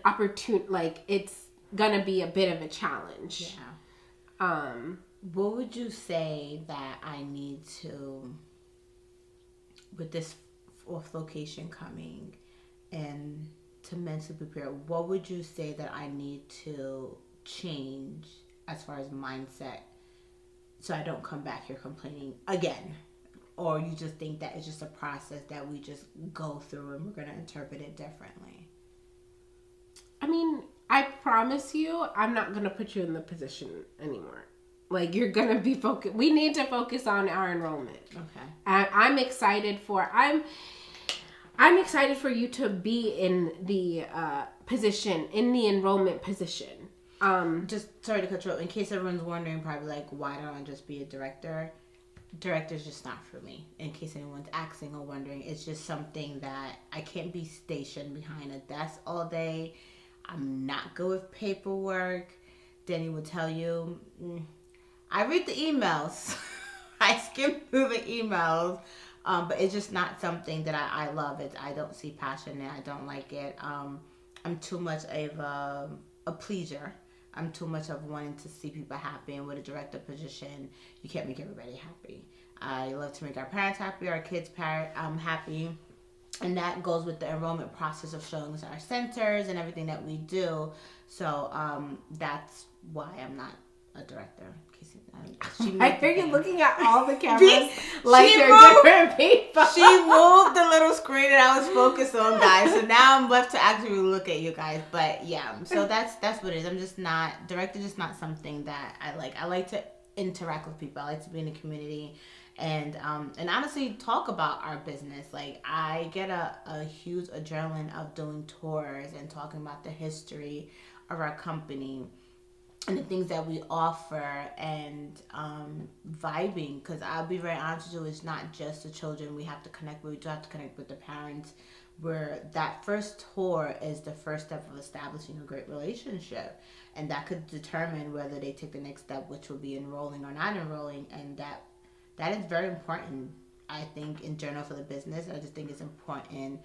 opportunity, like it's gonna be a bit of a challenge. Yeah. What would you say that I need to, with this 4th location coming, and to mentally prepare, what would you say that I need to change as far as mindset, so I don't come back here complaining again? Or you just think that it's just a process that we just go through and we're going to interpret it differently? I mean, I promise you, I'm not going to put you in the position anymore. Like, you're going to be focused. We need to focus on our enrollment. Okay. And I'm excited for you to be in the position, in the enrollment position. Just sorry to cut you off. In case everyone's wondering, probably like, why don't I just be a director? Director's just not for me. In case anyone's asking or wondering, it's just something that I can't be stationed behind a desk all day. I'm not good with paperwork. Dani will tell you, I read the emails. I skim through the emails, but it's just not something that I love. I don't see passion in it. I don't like it. I'm too much of a pleaser. I'm too much of wanting to see people happy, and with a director position, you can't make everybody happy. I love to make our parents happy, our kids' happy, and that goes with the enrollment process of showing us our centers and everything that we do. So that's why I'm not a director. I hear you looking at all the cameras like they're different people. She moved the little screen that I was focused on, guys. So now I'm left to actually look at you guys. But yeah, so that's what it is. I'm just not, director just not something that I like. I like to interact with people. I like to be in the community and honestly talk about our business. Like I get a huge adrenaline of doing tours and talking about the history of our company and the things that we offer, and vibing, because I'll be very honest with you, it's not just the children we have to connect with, we do have to connect with the parents, where that first tour is the first step of establishing a great relationship, and that could determine whether they take the next step, which will be enrolling or not enrolling, and that is very important, I think, in general for the business. I just think it's important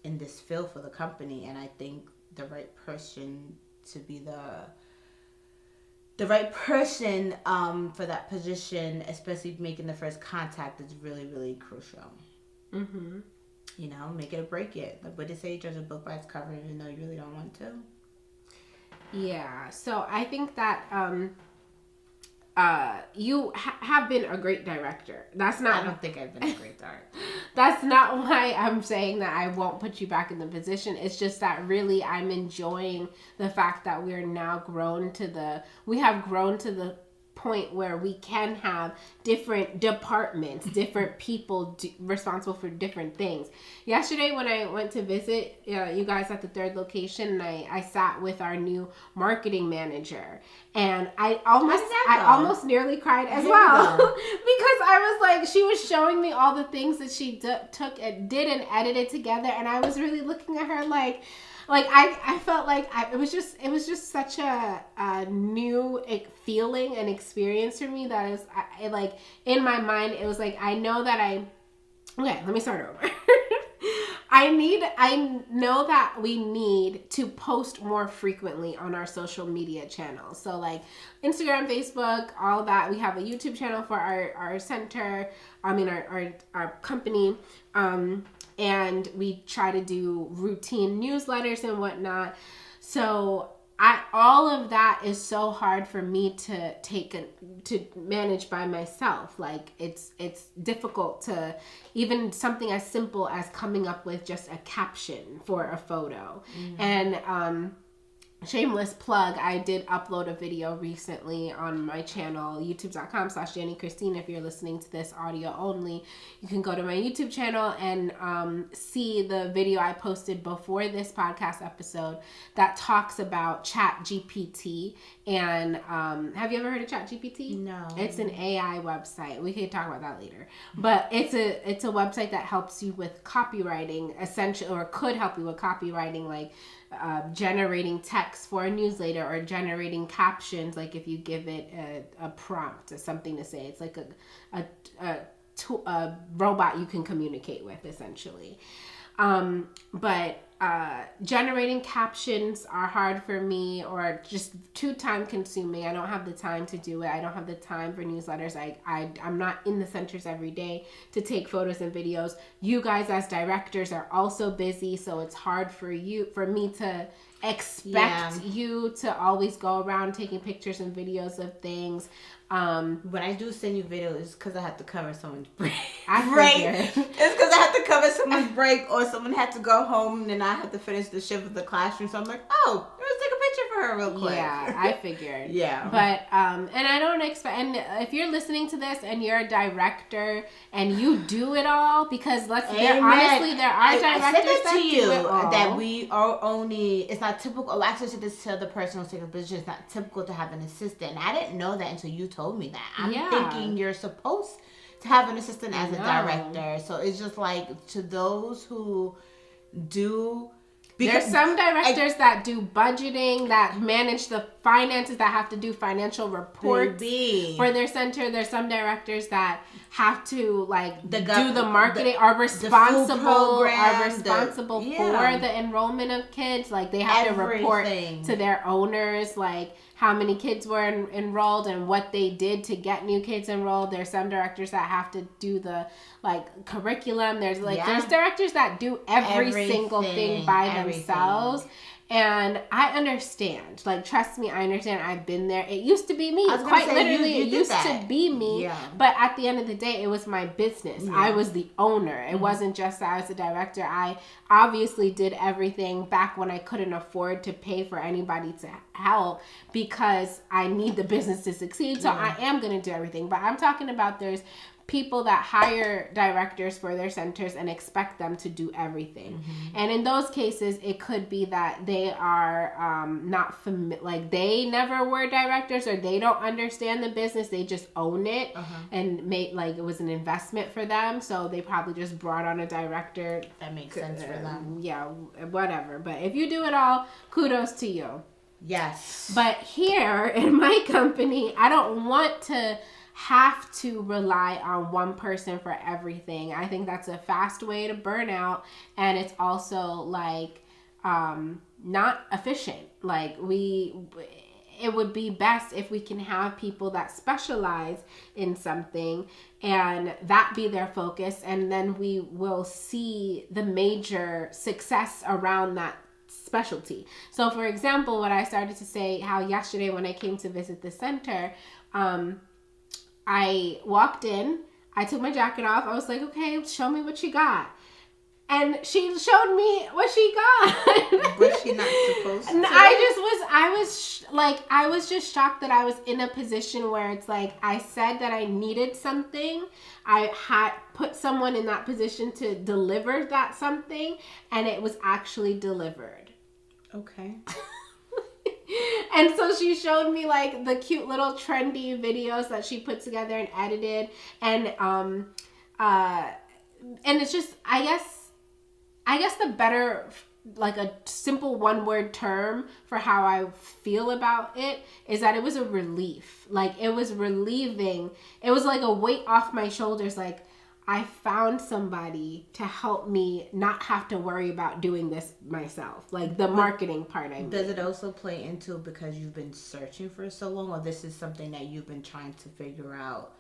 in this field for the company, and I think the right person to be the right person for that position, especially making the first contact, is really, really crucial. Mm-hmm. You know, make it or break it. Like what they say, judge a book by its cover, even though you really don't want to. Yeah. So I think that you have been a great director. That's not. I don't think I've been a great director. That's not why I'm saying that I won't put you back in the position. It's just that really I'm enjoying the fact that we have grown to the point where we can have different departments, different people responsible for different things. Yesterday when I went to visit you guys at the 3rd location, I sat with our new marketing manager, and I almost nearly cried as well because I was like, she was showing me all the things that she took and did and edited together, and I was really looking at her like I felt like it was just such a new feeling and experience for me that is like in my mind it was like I know that okay, let me start over. I know that we need to post more frequently on our social media channels. So like Instagram, Facebook, all that. We have a YouTube channel for our center. I mean, our company. And we try to do routine newsletters and whatnot. So all of that is so hard for me to to manage by myself. Like it's difficult to even something as simple as coming up with just a caption for a photo. And shameless plug, I did upload a video recently on my channel, youtube.com/JannyChristine. If you're listening to this audio only, you can go to my YouTube channel and see the video I posted before this podcast episode that talks about ChatGPT. And have you ever heard of ChatGPT? No. It's an AI website. We can talk about that later. But it's a website that helps you with copywriting, essentially, or could help you with copywriting, like generating text for a newsletter or generating captions, like if you give it a prompt or something to say. It's like a robot you can communicate with, essentially. But generating captions are hard for me, or just too time consuming. I don't have the time to do it. I don't have the time for newsletters. I'm not in the centers every day to take photos and videos. You guys as directors are also busy, so it's hard for me to expect you to always go around taking pictures and videos of things. When I do send you videos, it's because I have to cover someone's break. It's because I have to cover someone's break, or someone had to go home and then I have to finish the shift of the classroom. So I'm like, oh, let's take a picture for her real quick. Yeah, I figured. Yeah. But, and I don't expect, and if you're listening to this and you're a director and you do it all, because honestly, there are directors that do it all. That we are only, it's not typical. Oh, actually, I said this to the person who's taking the position. It's not typical to have an assistant. And I didn't know that until you told me that. I'm thinking you're supposed to have an assistant as a director. So it's just like, to those who do, there's some directors that do budgeting, that manage the finances, that have to do financial reports for their center. There's some directors that have to do the marketing, are responsible for the enrollment of kids. Like they have to report to their owners, like how many kids were enrolled and what they did to get new kids enrolled. There's some directors that have to do the curriculum. There's there's directors that do every single thing by themselves. And I understand. Trust me, I understand. I've been there. It used to be me. Quite literally, it used to be me. Yeah. But at the end of the day, it was my business. Yeah. I was the owner. It wasn't just that I was the director. I obviously did everything back when I couldn't afford to pay for anybody to help, because I need the business to succeed. So I am going to do everything. But I'm talking about there's people that hire directors for their centers and expect them to do everything. And in those cases, it could be that they are not familiar, they never were directors, or they don't understand the business. They just own it and made it was an investment for them. So they probably just brought on a director. That makes sense for them. Yeah, whatever. But if you do it all, kudos to you. Yes. But here in my company, I don't want to have to rely on one person for everything. I think that's a fast way to burn out, and it's also not efficient. It would be best if we can have people that specialize in something and that be their focus, and then we will see the major success around that specialty. So for example, what I started to say, how yesterday when I came to visit the center, I walked in, I took my jacket off. I was like, okay, show me what you got. And she showed me what she got. Was she not supposed to? I was just shocked that I was in a position where it's I said that I needed something. I had put someone in that position to deliver that something, and it was actually delivered. Okay. And so she showed me the cute little trendy videos that she put together and edited, and it's just I guess the better a simple one word term for how I feel about it is that it was a relief. It was relieving. It was a weight off my shoulders. I found somebody to help me not have to worry about doing this myself. Like the marketing part, I mean. Does it also play into because you've been searching for so long, or this is something that you've been trying to figure out?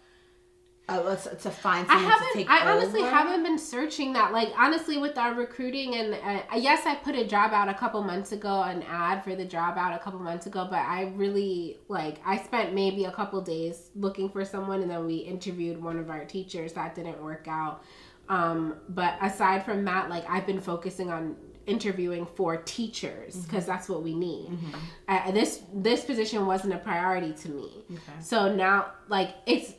To find someone to take I honestly haven't been searching that. Like, honestly, with our recruiting, and yes, I put a job out a couple months ago, an ad for the job out a couple months ago, but I really, like, I spent maybe a couple days looking for someone, and then we interviewed one of our teachers. That didn't work out. But aside from that, like, I've been focusing on interviewing for teachers because that's what we need. This position wasn't a priority to me. So now, like,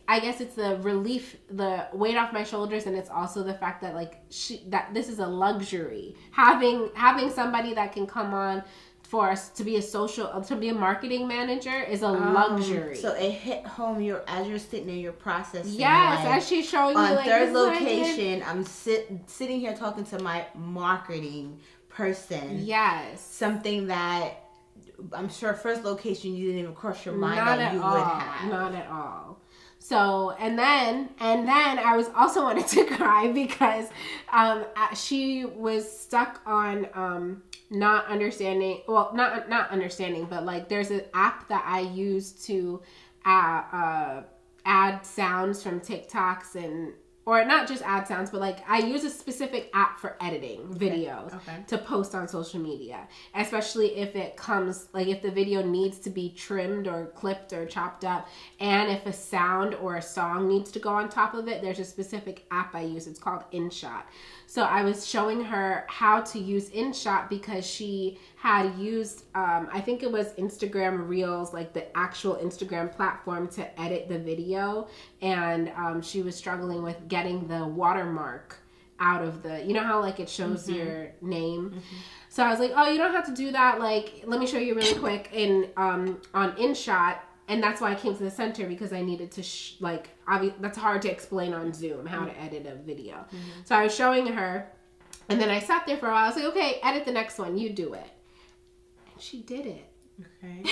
I guess it's the relief, the weight off my shoulders, and it's also the fact that, like, that this is a luxury. Having somebody that can come on for us to be a marketing manager is a luxury. So it hit home as you're sitting there, you're processing. Yes, like, as she's showing me, like, third location, I'm sitting here talking to my marketing person. Yes. Something that I'm sure first location you didn't even cross your mind that you would have. Not at all. So, and then I was also wanted to cry because she was stuck on not understanding, well, not understanding, but, like, there's an app that I use to add sounds from TikToks or not just add sounds, but, like, I use a specific app for editing videos to post on social media, especially if it comes, like, if the video needs to be trimmed or clipped or chopped up, and if a sound or a song needs to go on top of it, there's a specific app I use. It's called InShot. So I was showing her how to use InShot because she had used, I think it was Instagram Reels, like the actual Instagram platform, to edit the video. And she was struggling with getting the watermark out of the, you know how, like, it shows your name? So I was like, oh, you don't have to do that. Like, let me show you really quick on InShot. And that's why I came to the center, because I needed to, that's hard to explain on Zoom, how to edit a video. So I was showing her, and then I sat there for a while. I was like, okay, edit the next one. You do it. And she did it. Okay.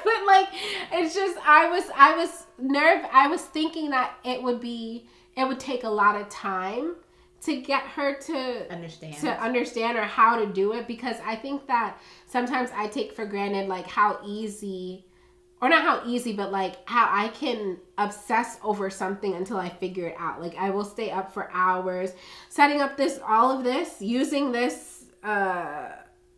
But, like, it's just, I was thinking that it would take a lot of time to get her to understand or how to do it, because I think that sometimes I take for granted, like, how easy, or not how easy, but, like, how I can obsess over something until I figure it out. Like, I will stay up for hours setting up all of this, using this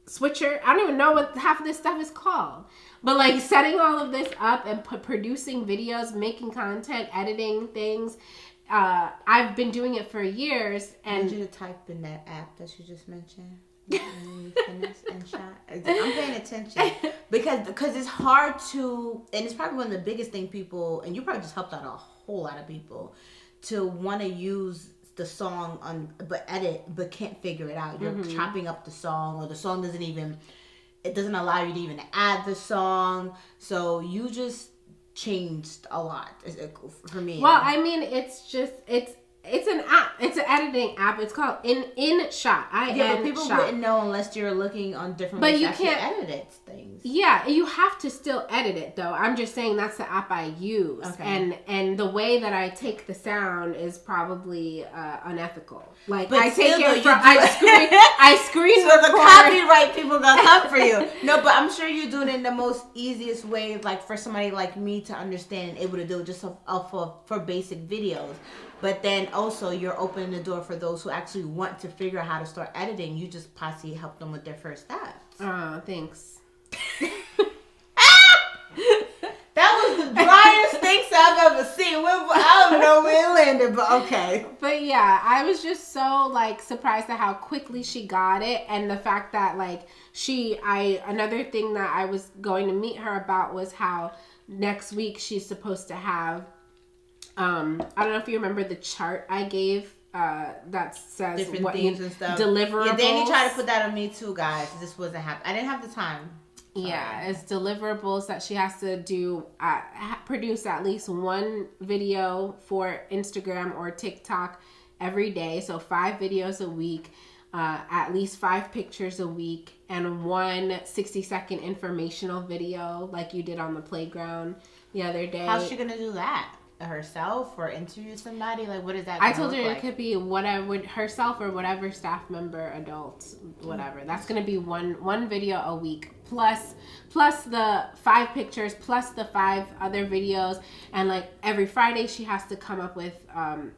switcher. I don't even know what half of this stuff is called. But, like, setting all of this up and producing videos, making content, editing things. I've been doing it for years. And did you type in that app that you just mentioned? I'm paying attention because it's hard to, and it's probably one of the biggest thing people, and you probably just helped out a whole lot of people, to want to use the song but can't figure it out. You're chopping up the song, or the song doesn't allow you to even add the song. So you just changed a lot for me. Well, I mean, it's an app. It's an editing app. It's called InShot. But people wouldn't know unless you're looking on different ways to actually edit things. Yeah, you have to still edit it, though. I'm just saying that's the app I use. Okay. And the way that I take the sound is probably unethical. Like, but I take it from, I screen so the copyright people gonna come for you. No, but I'm sure you're doing it in the most easiest way, like, for somebody like me to understand and able to do it just for basic videos. But then also you're opening the door for those who actually want to figure out how to start editing. You just possibly help them with their first steps. Oh, thanks. That was the driest things I've ever seen. I don't know where it landed, but okay. But yeah, I was just so, like, surprised at how quickly she got it, and the fact that, like, another thing that I was going to meet her about was how next week she's supposed to have, I don't know if you remember the chart I gave that says different what things and stuff. Deliverables. Yeah, Dani tried to put that on me too, guys. This wasn't happening. I didn't have the time. Sorry. Yeah, it's deliverables that she has to do, produce at least one video for Instagram or TikTok every day. So 5 videos a week, at least 5 pictures a week, and 1 60-second informational video like you did on the playground the other day. How's she going to do that? herself or interview somebody? Like, what is that? I told her like? It could be whatever, herself or whatever staff member, adults, whatever. That's gonna be one video a week, plus the 5 pictures, plus the 5 other videos, and like every Friday she has to come up with,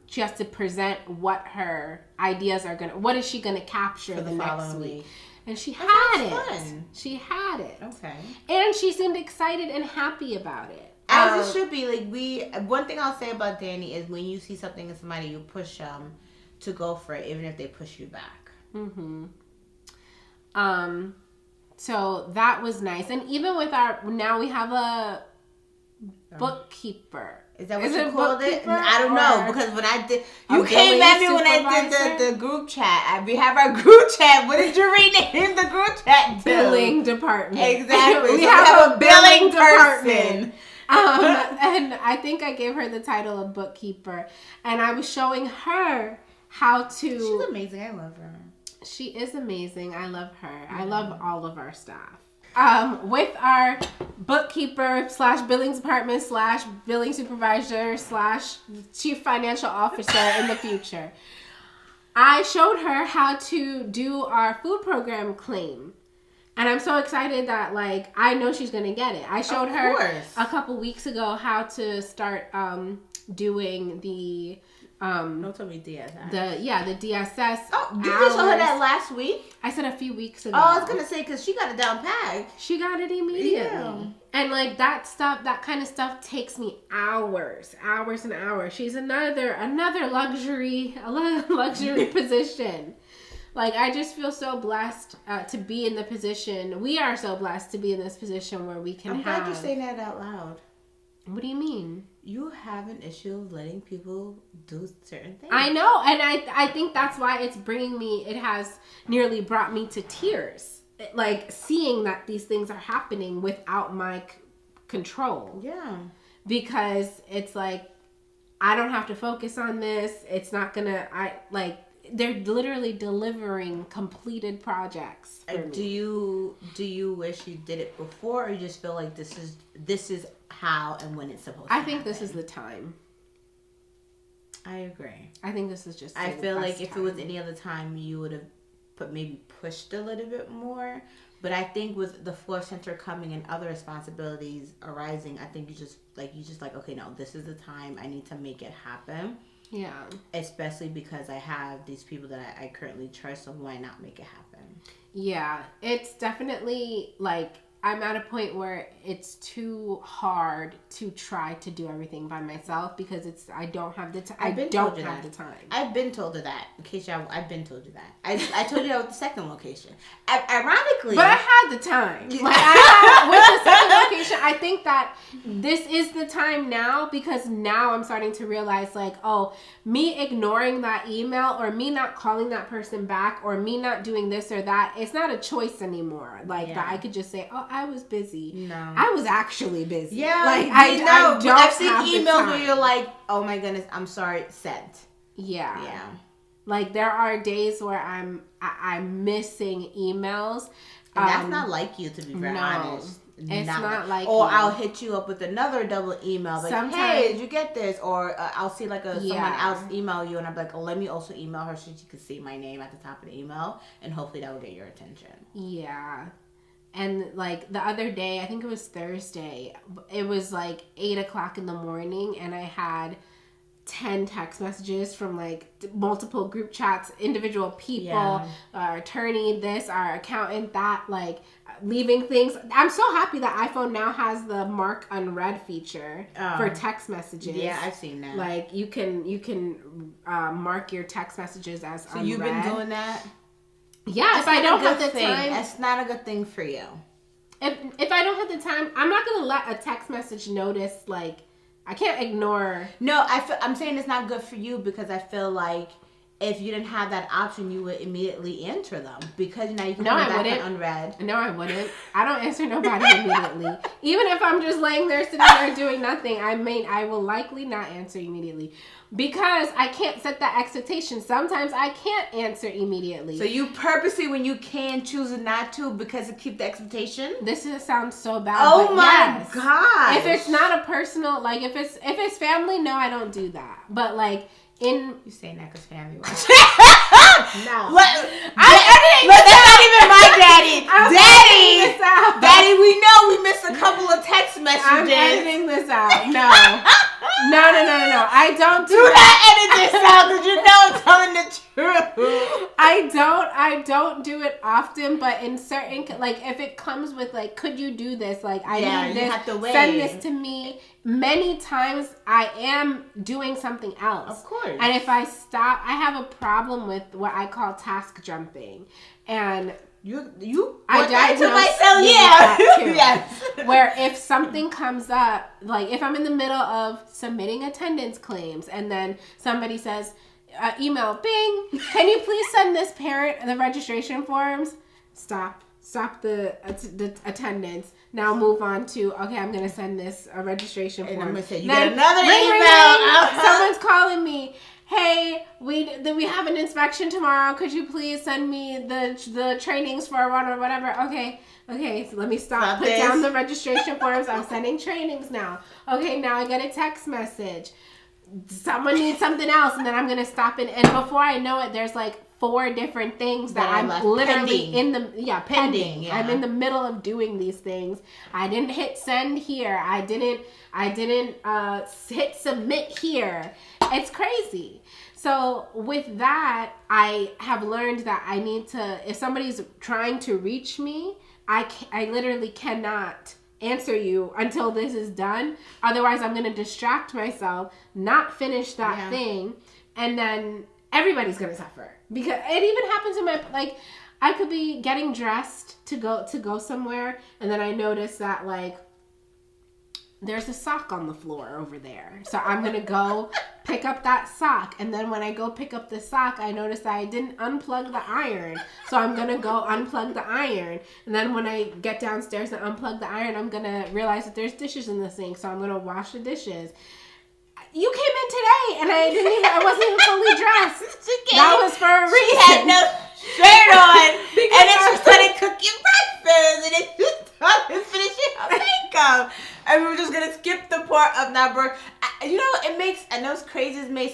she has to present what her ideas are what is she gonna capture for the next week. And she had it. Fun. She had it. Okay. And she seemed excited and happy about it. As it should be. Like, one thing I'll say about Dani is when you see something in somebody, you push them to go for it, even if they push you back. So that was nice. And even with now we have a bookkeeper. Is that what you called it? I don't know, because when I did, you came at me when I did the group chat. We have our group chat. What did you rename the group chat to? Billing department. Exactly. We so have a billing person. And I think I gave her the title of bookkeeper, and I was showing her how to. She's amazing. I love her. She is amazing. I love her. I love all of our staff. With our bookkeeper / billing department / billing supervisor / chief financial officer in the future, I showed her how to do our food program claim. And I'm so excited that, like, I know she's going to get it. I showed her a couple weeks ago how to start doing the... Don't tell me DSS. The DSS. Oh, did you show her that last week? I said a few weeks ago. Oh, I was going to say, because she got it down pat. She got it immediately. Yeah. And, like, that kind of stuff takes me hours and hours. She's another luxury position. Like, I just feel so blessed to be in the position. We are so blessed to be in this position where we can I'm glad you're saying that out loud. What do you mean? You have an issue of letting people do certain things. I know, and I think that's why it has nearly brought me to tears. Like, seeing that these things are happening without my control. Yeah. Because it's like, I don't have to focus on this. It's not gonna, they're literally delivering completed projects for me. Do you wish you did it before, or you just feel like this is how and when it's supposed to happen? I think this is the time. I agree. I think this is just I feel like if it was any other time, you would have maybe pushed a little bit more. But I think with the floor center coming and other responsibilities arising, I think you just like, okay, no, this is the time. I need to make it happen. Yeah. Especially because I have these people that I currently trust, so why not make it happen? Yeah. It's definitely, like, I'm at a point where it's too hard to try to do everything by myself because I don't have the time. I don't have the time. I've been told her that. In case I've been told you that. I told you that with the second location. Ironically, but I had the time. Like, with the second location, I think that this is the time now because now I'm starting to realize, like, oh, me ignoring that email or me not calling that person back or me not doing this or that, it's not a choice anymore. Like, that I could just say, oh, I was busy. No. I was actually busy. Yeah. Like, I don't I've seen have emails where you're like, oh my goodness, I'm sorry, sent. Yeah. Yeah. Like, there are days where I'm missing emails. And that's not like you, to be very honest. It's not like or you. I'll hit you up with another double email like, hey, did you get this? Or I'll see like someone else email you and I'm like, oh, let me also email her so she can see my name at the top of the email and hopefully that will get your attention. Yeah. And like the other day, I think it was Thursday, it was like 8:00 in the morning and I had 10 text messages from like multiple group chats, individual people, our attorney, this, our accountant, that, like leaving things. I'm so happy that iPhone now has the mark unread feature for text messages. Yeah, I've seen that. Like you can mark your text messages as unread. So you've been doing that? Yeah, if I don't have the time. That's not a good thing for you. If I don't have the time, I'm not going to let a text message notice, like, I can't ignore. No, I'm saying it's not good for you because I feel like if you didn't have that option, you would immediately answer them because now you can No, come I back wouldn't. unread. No, I wouldn't. I don't answer nobody immediately. Even if I'm just laying there sitting there doing nothing, I will likely not answer immediately because I can't set that expectation. Sometimes I can't answer immediately. So you purposely, when you can, choose not to because it keeps the expectation. Sounds so bad. Oh but my yes. god! If it's not a personal, like if it's family, no, I don't do that. But like. You saying that because family watch. No. That's not even my daddy. Daddy, we know we missed a couple of text messages. I'm editing this out. No. I don't do not edit this out because you know I'm telling the truth. I don't do it often, but in certain, like if it comes with like, could you do this? Like I need this. Have to wait. Send this to me. Many times I am doing something else. Of course. And if I stop, I have a problem with what I call task jumping. And I to myself, yes. Where if something comes up, like if I'm in the middle of submitting attendance claims and then somebody says, email, bing, can you please send this parent the registration forms? Stop the attendance. Now move on to, okay, I'm going to send this registration form. I'm going to say, you get another email. Someone's calling me. Hey, we have an inspection tomorrow. Could you please send me the trainings for one or whatever? Okay, so let me stop. Put down the registration forms. I'm sending trainings now. Okay, now I get a text message. Someone needs something else, and then I'm going to stop it. And before I know it, there's like 4 different things that I'm literally pending. Yeah. I'm in the middle of doing these things. I didn't hit send here. I didn't hit submit here. It's crazy. So with that, I have learned that I need to, if somebody's trying to reach me, I literally cannot answer you until this is done. Otherwise, I'm going to distract myself, not finish that thing, and then everybody's going to suffer. Because it even happens in my, like, I could be getting dressed to go somewhere, and then I notice that, like, there's a sock on the floor over there. So I'm going to go pick up that sock. And then when I go pick up the sock, I notice that I didn't unplug the iron. So I'm going to go unplug the iron. And then when I get downstairs and unplug the iron, I'm going to realize that there's dishes in the sink. So I'm going to wash the dishes. You came in today and I wasn't even fully dressed. That was for a reason. She had no shirt on. And then she started cooking breakfast. And then she started finishing her makeup. And we were just going to skip the part of not burn. You know, it makes, I know it's crazy, it makes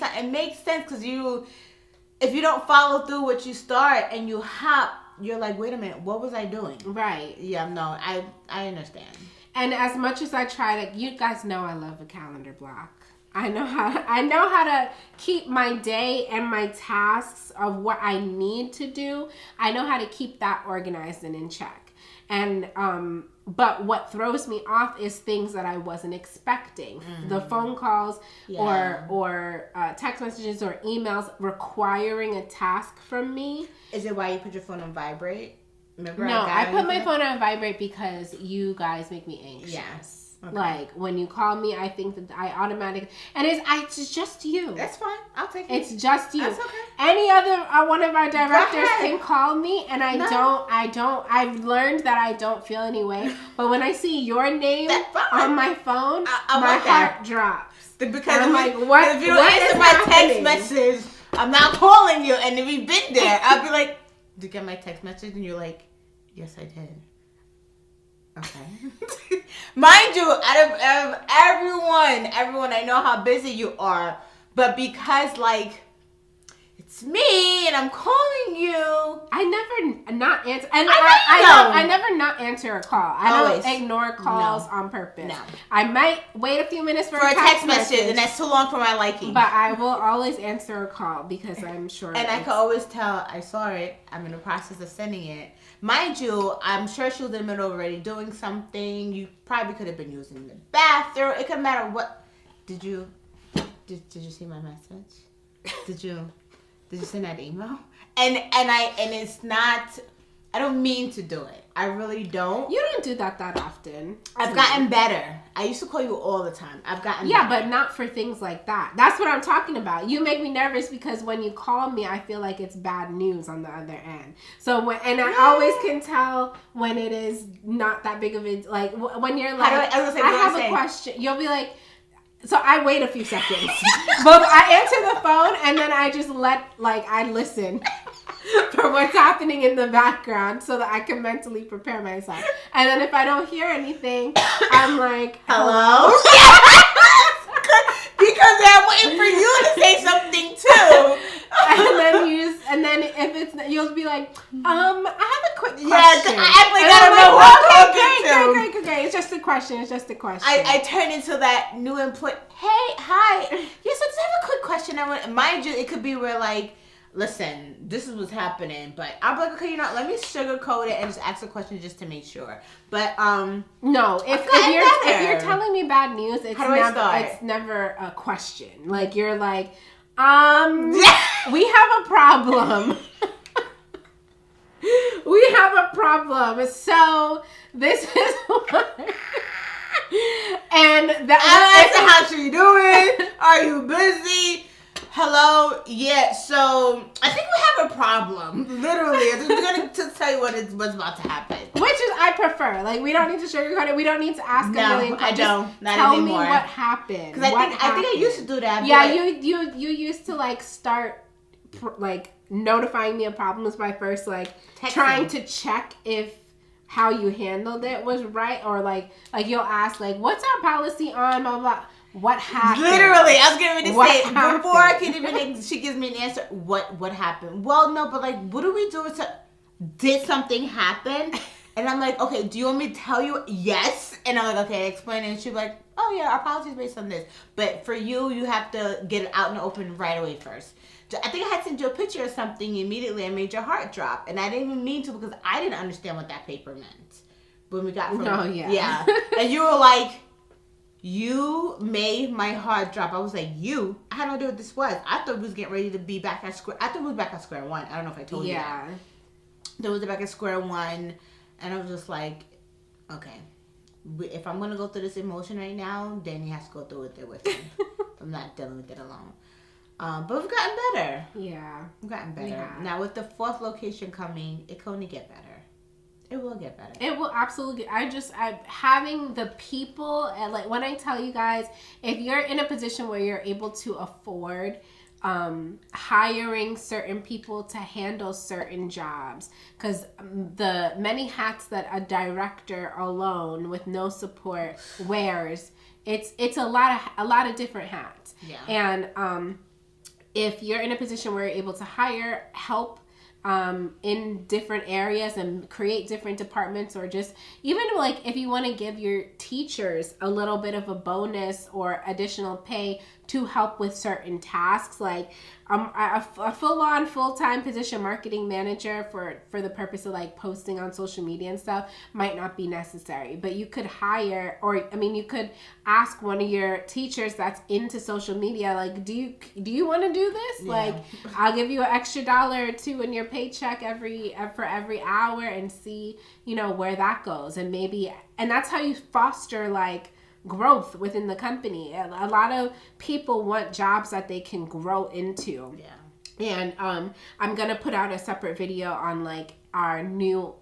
sense because if you don't follow through what you start and you hop, you're like, wait a minute, what was I doing? Right. Yeah, no, I understand. And as much as I try to, you guys know I love a calendar block. I know how to keep my day and my tasks of what I need to do. I know how to keep that organized and in check. And but what throws me off is things that I wasn't expecting. Mm-hmm. The phone calls or text messages or emails requiring a task from me. Is it why you put your phone on vibrate? Remember I put my phone on vibrate because you guys make me anxious. Yes. Okay. Like when you call me, I think that I automatically, and it's just you. That's fine. I'll take it. It's just you. That's okay. Any other one of our directors can call me, and I don't. I've learned that I don't feel any way. But when I see your name on my phone, my heart drops. Because I'm like, what? If you don't answer my text message, I'm not calling you. And if you've been there, I'll be like, "Did you get my text message?" And you're like, "Yes, I did." Okay. Mind you, out of everyone, I know how busy you are, but because like it's me and I'm calling you, I never not answer, and I never not answer a call. I don't ignore calls on purpose. No, I might wait a few minutes for a text message, and that's too long for my liking. But I will always answer a call because I'm sure. And I can always tell I saw it. I'm in the process of sending it. Mind you, I'm sure she was in the middle of already doing something. You probably could have been using the bathroom. It could matter what. Did you see my message? Did you send that email? And it's not. I don't mean to do it. I really don't. You don't do that often. I've gotten better. I used to call you all the time. I've gotten better. But not for things like that. That's what I'm talking about. You make me nervous because when you call me, I feel like it's bad news on the other end. So I always can tell when it is not that big of a, like, when you're like, I have a question. You'll be like, so I wait a few seconds. But I answer the phone and then I just I listen for what's happening in the background so that I can mentally prepare myself. And then if I don't hear anything, I'm like, hello? Because I'm waiting for you to say something too. And then if it's, you'll be like, I have a quick question. Yeah, I don't know what Okay. It's just a question. I turn into that new employee. Hey, hi. Yes, I just have a quick question. Mind you, it could be where like, listen, this is what's happening, but I'm like, okay, let me sugarcoat it and just ask a question just to make sure. But no, if you're telling me bad news, it's never a question. Like you're like, we have a problem. We have a problem. So this is what. And how's you doing? Are you busy? Hello? Yeah, so I think we have a problem. Literally. I'm going to tell you what's about to happen. Which is, I prefer. Like, we don't need to sugarcoat it. We don't need to ask a million questions. I don't. Not tell anymore. Me what happened. Because I think I used to do that. Yeah, you used to, like, start, like, notifying me of problems by first, like, trying to check if how you handled it was right. Or, like you'll ask, like, what's our policy on blah, blah. What happened? Literally, I was getting ready to say before I can even. She gives me an answer. What happened? Well, no, but like, what do we do? Did something happen? And I'm like, okay, do you want me to tell you? Yes. And I'm like, okay, explain it. And she's like, oh yeah, our policy is based on this. But for you have to get it out in the open right away first. I think I had sent you a picture of something immediately and made your heart drop. And I didn't even mean to because I didn't understand what that paper meant. When we got from yeah. And you were like, you made my heart drop. I was like, I had no idea what this was. I thought we was getting ready to be back at square. I thought we was back at square one. I don't know if I told you that. Then we was back at square one, and I was just like, okay, if I'm gonna go through this emotion right now, Dani has to go through it with me. I'm not dealing with it alone. But we've gotten better. Yeah, we've gotten better. Yeah. Now with the 4th location coming, it can only get better. It will get better. It will absolutely. I having the people, and like when I tell you guys, if you're in a position where you're able to afford hiring certain people to handle certain jobs, because the many hats that a director alone with no support wears, it's a lot of different hats. Yeah. And if you're in a position where you're able to hire help in different areas and create different departments, or just even like if you want to give your teachers a little bit of a bonus or additional pay to help with certain tasks, like a full-on full-time position marketing manager for the purpose of like posting on social media and stuff might not be necessary, but you could hire, or I mean you could ask one of your teachers that's into social media, like do you want to do this? Yeah. Like I'll give you an extra $1 or $2 in your paycheck for every hour and see where that goes, and that's how you foster like growth within the company. A lot of people want jobs that they can grow into. Yeah. And I'm gonna put out a separate video on like our new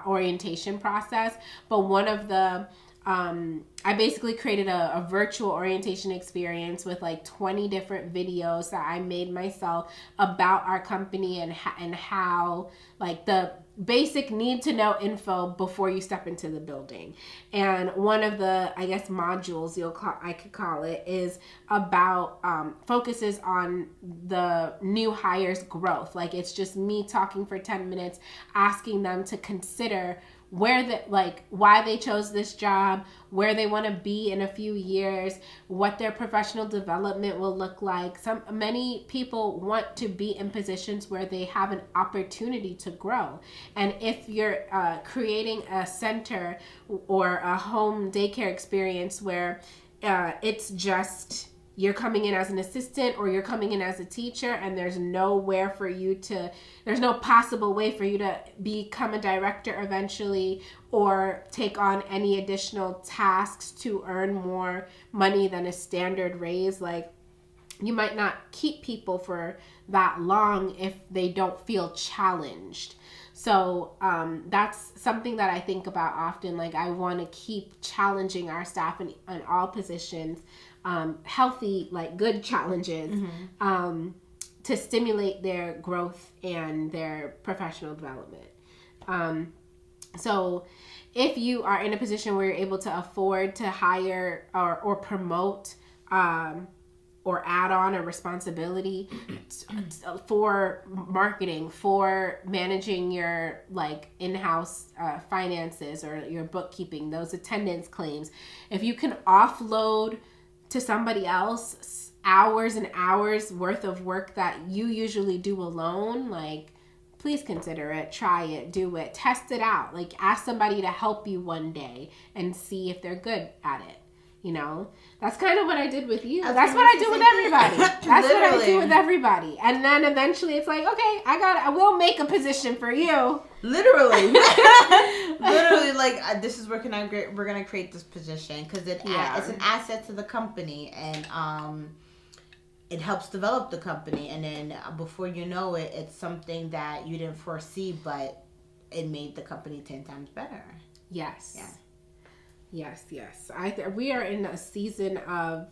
orientation process, but one of the I basically created a virtual orientation experience with like 20 different videos that I made myself about our company and how like the basic need to know info before you step into the building. And one of the, I guess, modules I could call it is about focuses on the new hires growth. Like it's just me talking for 10 minutes, asking them to consider why they chose this job, where they want to be in a few years, what their professional development will look like. Many people want to be in positions where they have an opportunity to grow. And if you're creating a center or a home daycare experience where it's just you're coming in as an assistant or you're coming in as a teacher, and there's no possible way for you to become a director eventually or take on any additional tasks to earn more money than a standard raise. Like, you might not keep people for that long if they don't feel challenged. So that's something that I think about often. Like, I want to keep challenging our staff in all positions, healthy, like good challenges, to stimulate their growth and their professional development. So if you are in a position where you're able to afford to hire or promote or add on a responsibility for marketing, for managing your like in-house finances or your bookkeeping, those attendance claims, if you can offload to somebody else hours and hours worth of work that you usually do alone, like, please consider it, try it, do it, test it out. Like, ask somebody to help you one day and see if they're good at it. You know, that's kind of what I did with you. That's what I do with everybody. That's what I do with everybody. And then eventually it's like, okay, I will make a position for you. Literally. Literally, like, this is working out great. We're going to create this position because it's an asset to the company, and it helps develop the company. And then before you know it, it's something that you didn't foresee, but it made the company 10 times better. Yes. Yeah. Yes. We are in a season of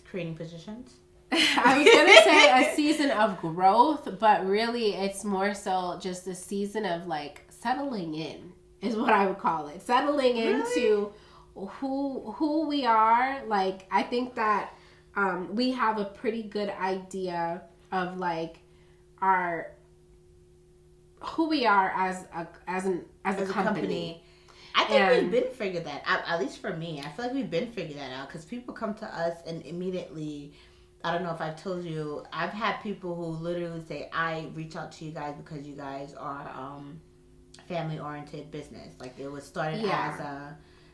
creating positions. I was going to say a season of growth, but really it's more so just a season of like settling in is what I would call it. Settling into who we are. Like, I think that we have a pretty good idea of like who we are as a company. I think we've been figured that out, at least for me. I feel like we've been figured that out because people come to us and immediately, I don't know if I've told you, I've had people who literally say, I reach out to you guys because you guys are family-oriented business. Like, it was started as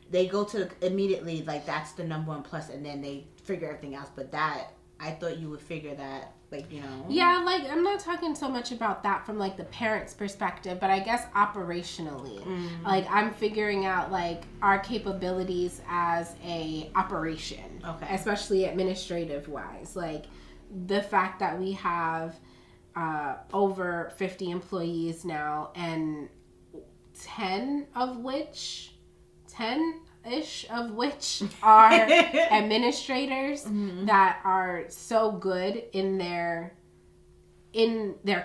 they go to immediately, like, that's the number one plus, and then they figure everything else. But that, I thought you would figure that, like, you know. Yeah, like, I'm not talking so much about that from, like, the parent's perspective, but I guess operationally. Like, I'm figuring out, like, our capabilities as a operation. Okay. Especially administrative-wise. Like, the fact that we have over 50 employees now, and 10-ish of which are administrators that are so good in their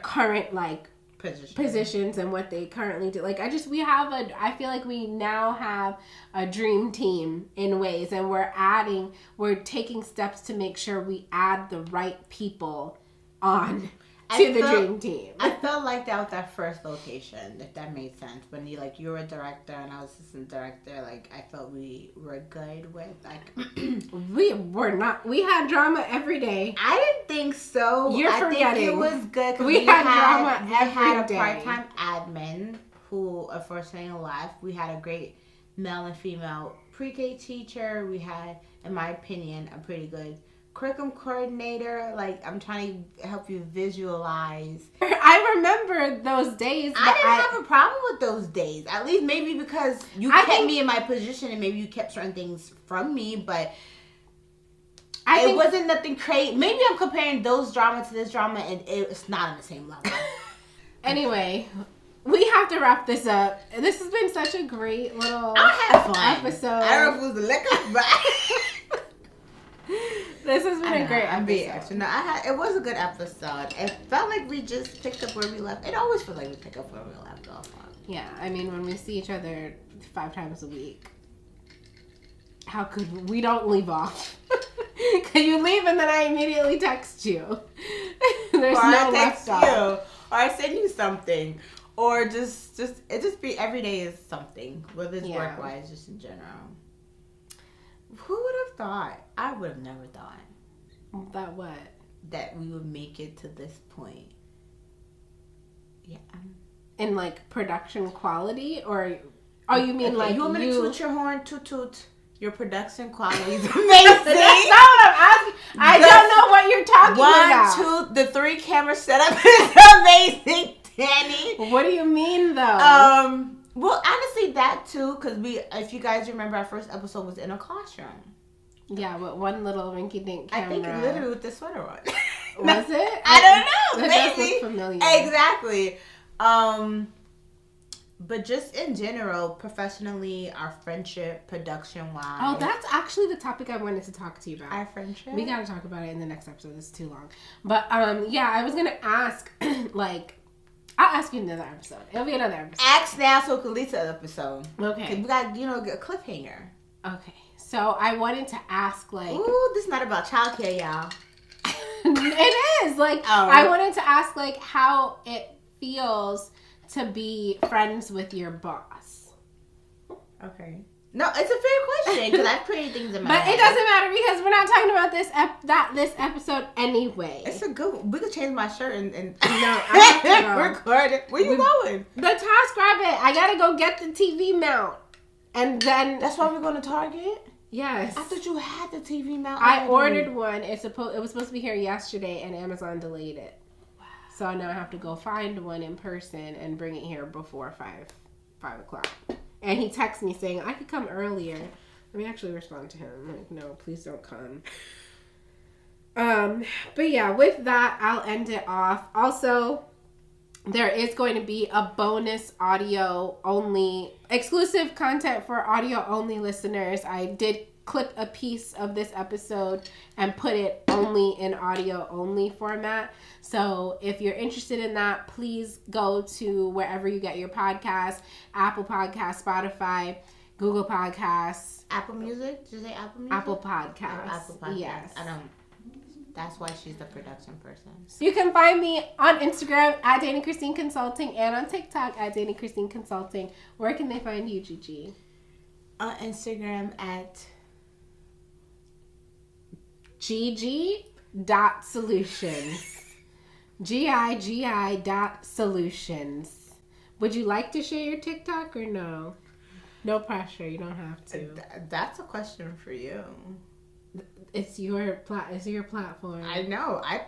current like positions and what they currently do. Like, I feel like we now have a dream team in ways, and we're taking steps to make sure we add the right people on to the dream team. I felt like that with that first location, if that made sense. When you were a director and I was assistant director, like, I felt we were good with, like... We were not. We had drama every day. I didn't think so. You're forgetting. I think it was good. We had drama every day. We had a part-time admin who, unfortunately, left. We had a great male and female pre-K teacher. We had, in my opinion, a pretty good curriculum coordinator. Like, I'm trying to help you visualize. I remember those days. I didn't have a problem with those days. At least maybe because you kept me in my position and maybe you kept certain things from me, but it wasn't nothing crazy. Maybe I'm comparing those drama to this drama and it's not on the same level. Anyway, we have to wrap this up. This has been such a great little episode. I don't know if it was the liquor, but... This has been a great episode. It was a good episode. It felt like we just picked up where we left. It always feels like we pick up where we left off on. Yeah, I mean, when we see each other 5 times a week, how could we don't leave off? Can you leave and then I immediately text you? There's no left off. Or I send you something. Or just be every day is something. Whether it's work-wise, just in general. Who would have thought? I would have never thought. That what? That we would make it to this point. Yeah. In like production quality, or you mean like you want me to toot your horn? Toot toot. Your production quality is amazing. That's not what I'm asking. I don't know what you're talking about. 1, 2, the 3 camera setup is amazing, Dani. What do you mean, though? Well, honestly, that too, because if you guys remember, our first episode was in a classroom. Yeah, with one little rinky-dink camera. I think literally with the sweater on. Was it? I don't know. That Maybe. does look familiar. Exactly. But just in general, professionally, our friendship, production-wise. Oh, that's actually the topic I wanted to talk to you about. Our friendship? We gotta talk about it in the next episode. It's too long. But, yeah, I was gonna ask, like, I'll ask you another episode. It'll be another episode. Ask now so we can lead to the episode. Okay. We got, a cliffhanger. Okay. So, I wanted to ask, like... Ooh, this is not about childcare, y'all. It is. Like, I wanted to ask, like, how it feels to be friends with your boss. Okay. No, it's a fair question because I've created things in my But head. it doesn't matter because we're not talking about this episode anyway. It's a good one. We could change my shirt and no, I have to go. record it. Where you going? The Task Rabbit. I gotta go get the TV mount. And then... That's why we're going to Target? Yes. I thought you had the TV mount. I ordered one. It was supposed to be here yesterday and Amazon delayed it. So now I have to go find one in person and bring it here before 5 o'clock. And he texted me saying, I could come earlier. Let me actually respond to him. I'm like, no, please don't come. But yeah, with that, I'll end it off. Also, there is going to be a bonus audio only, exclusive content for audio only listeners. I did clip a piece of this episode and put it only in audio only format. So if you're interested in that, please go to wherever you get your podcasts, Apple Podcasts, Spotify, Google Podcasts. Apple Music? Did you say Apple Music? Apple Podcasts. Oh, Apple Podcasts. Yes. That's why she's the production person. You can find me on Instagram at Dani Christine Consulting and on TikTok at Dani Christine Consulting. Where can they find you, Gigi? On Instagram at Gigi.solutions. GIGI.solutions. Would you like to share your TikTok or no? No pressure. You don't have to. That's a question for you. It's your platform. I know. I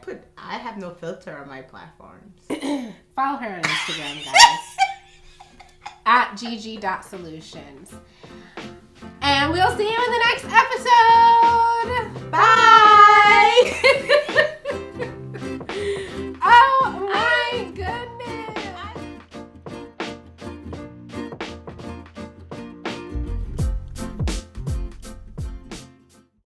have no filter on my platforms. Follow her on Instagram, guys. at Gigi.solutions. And we'll see you in the next episode.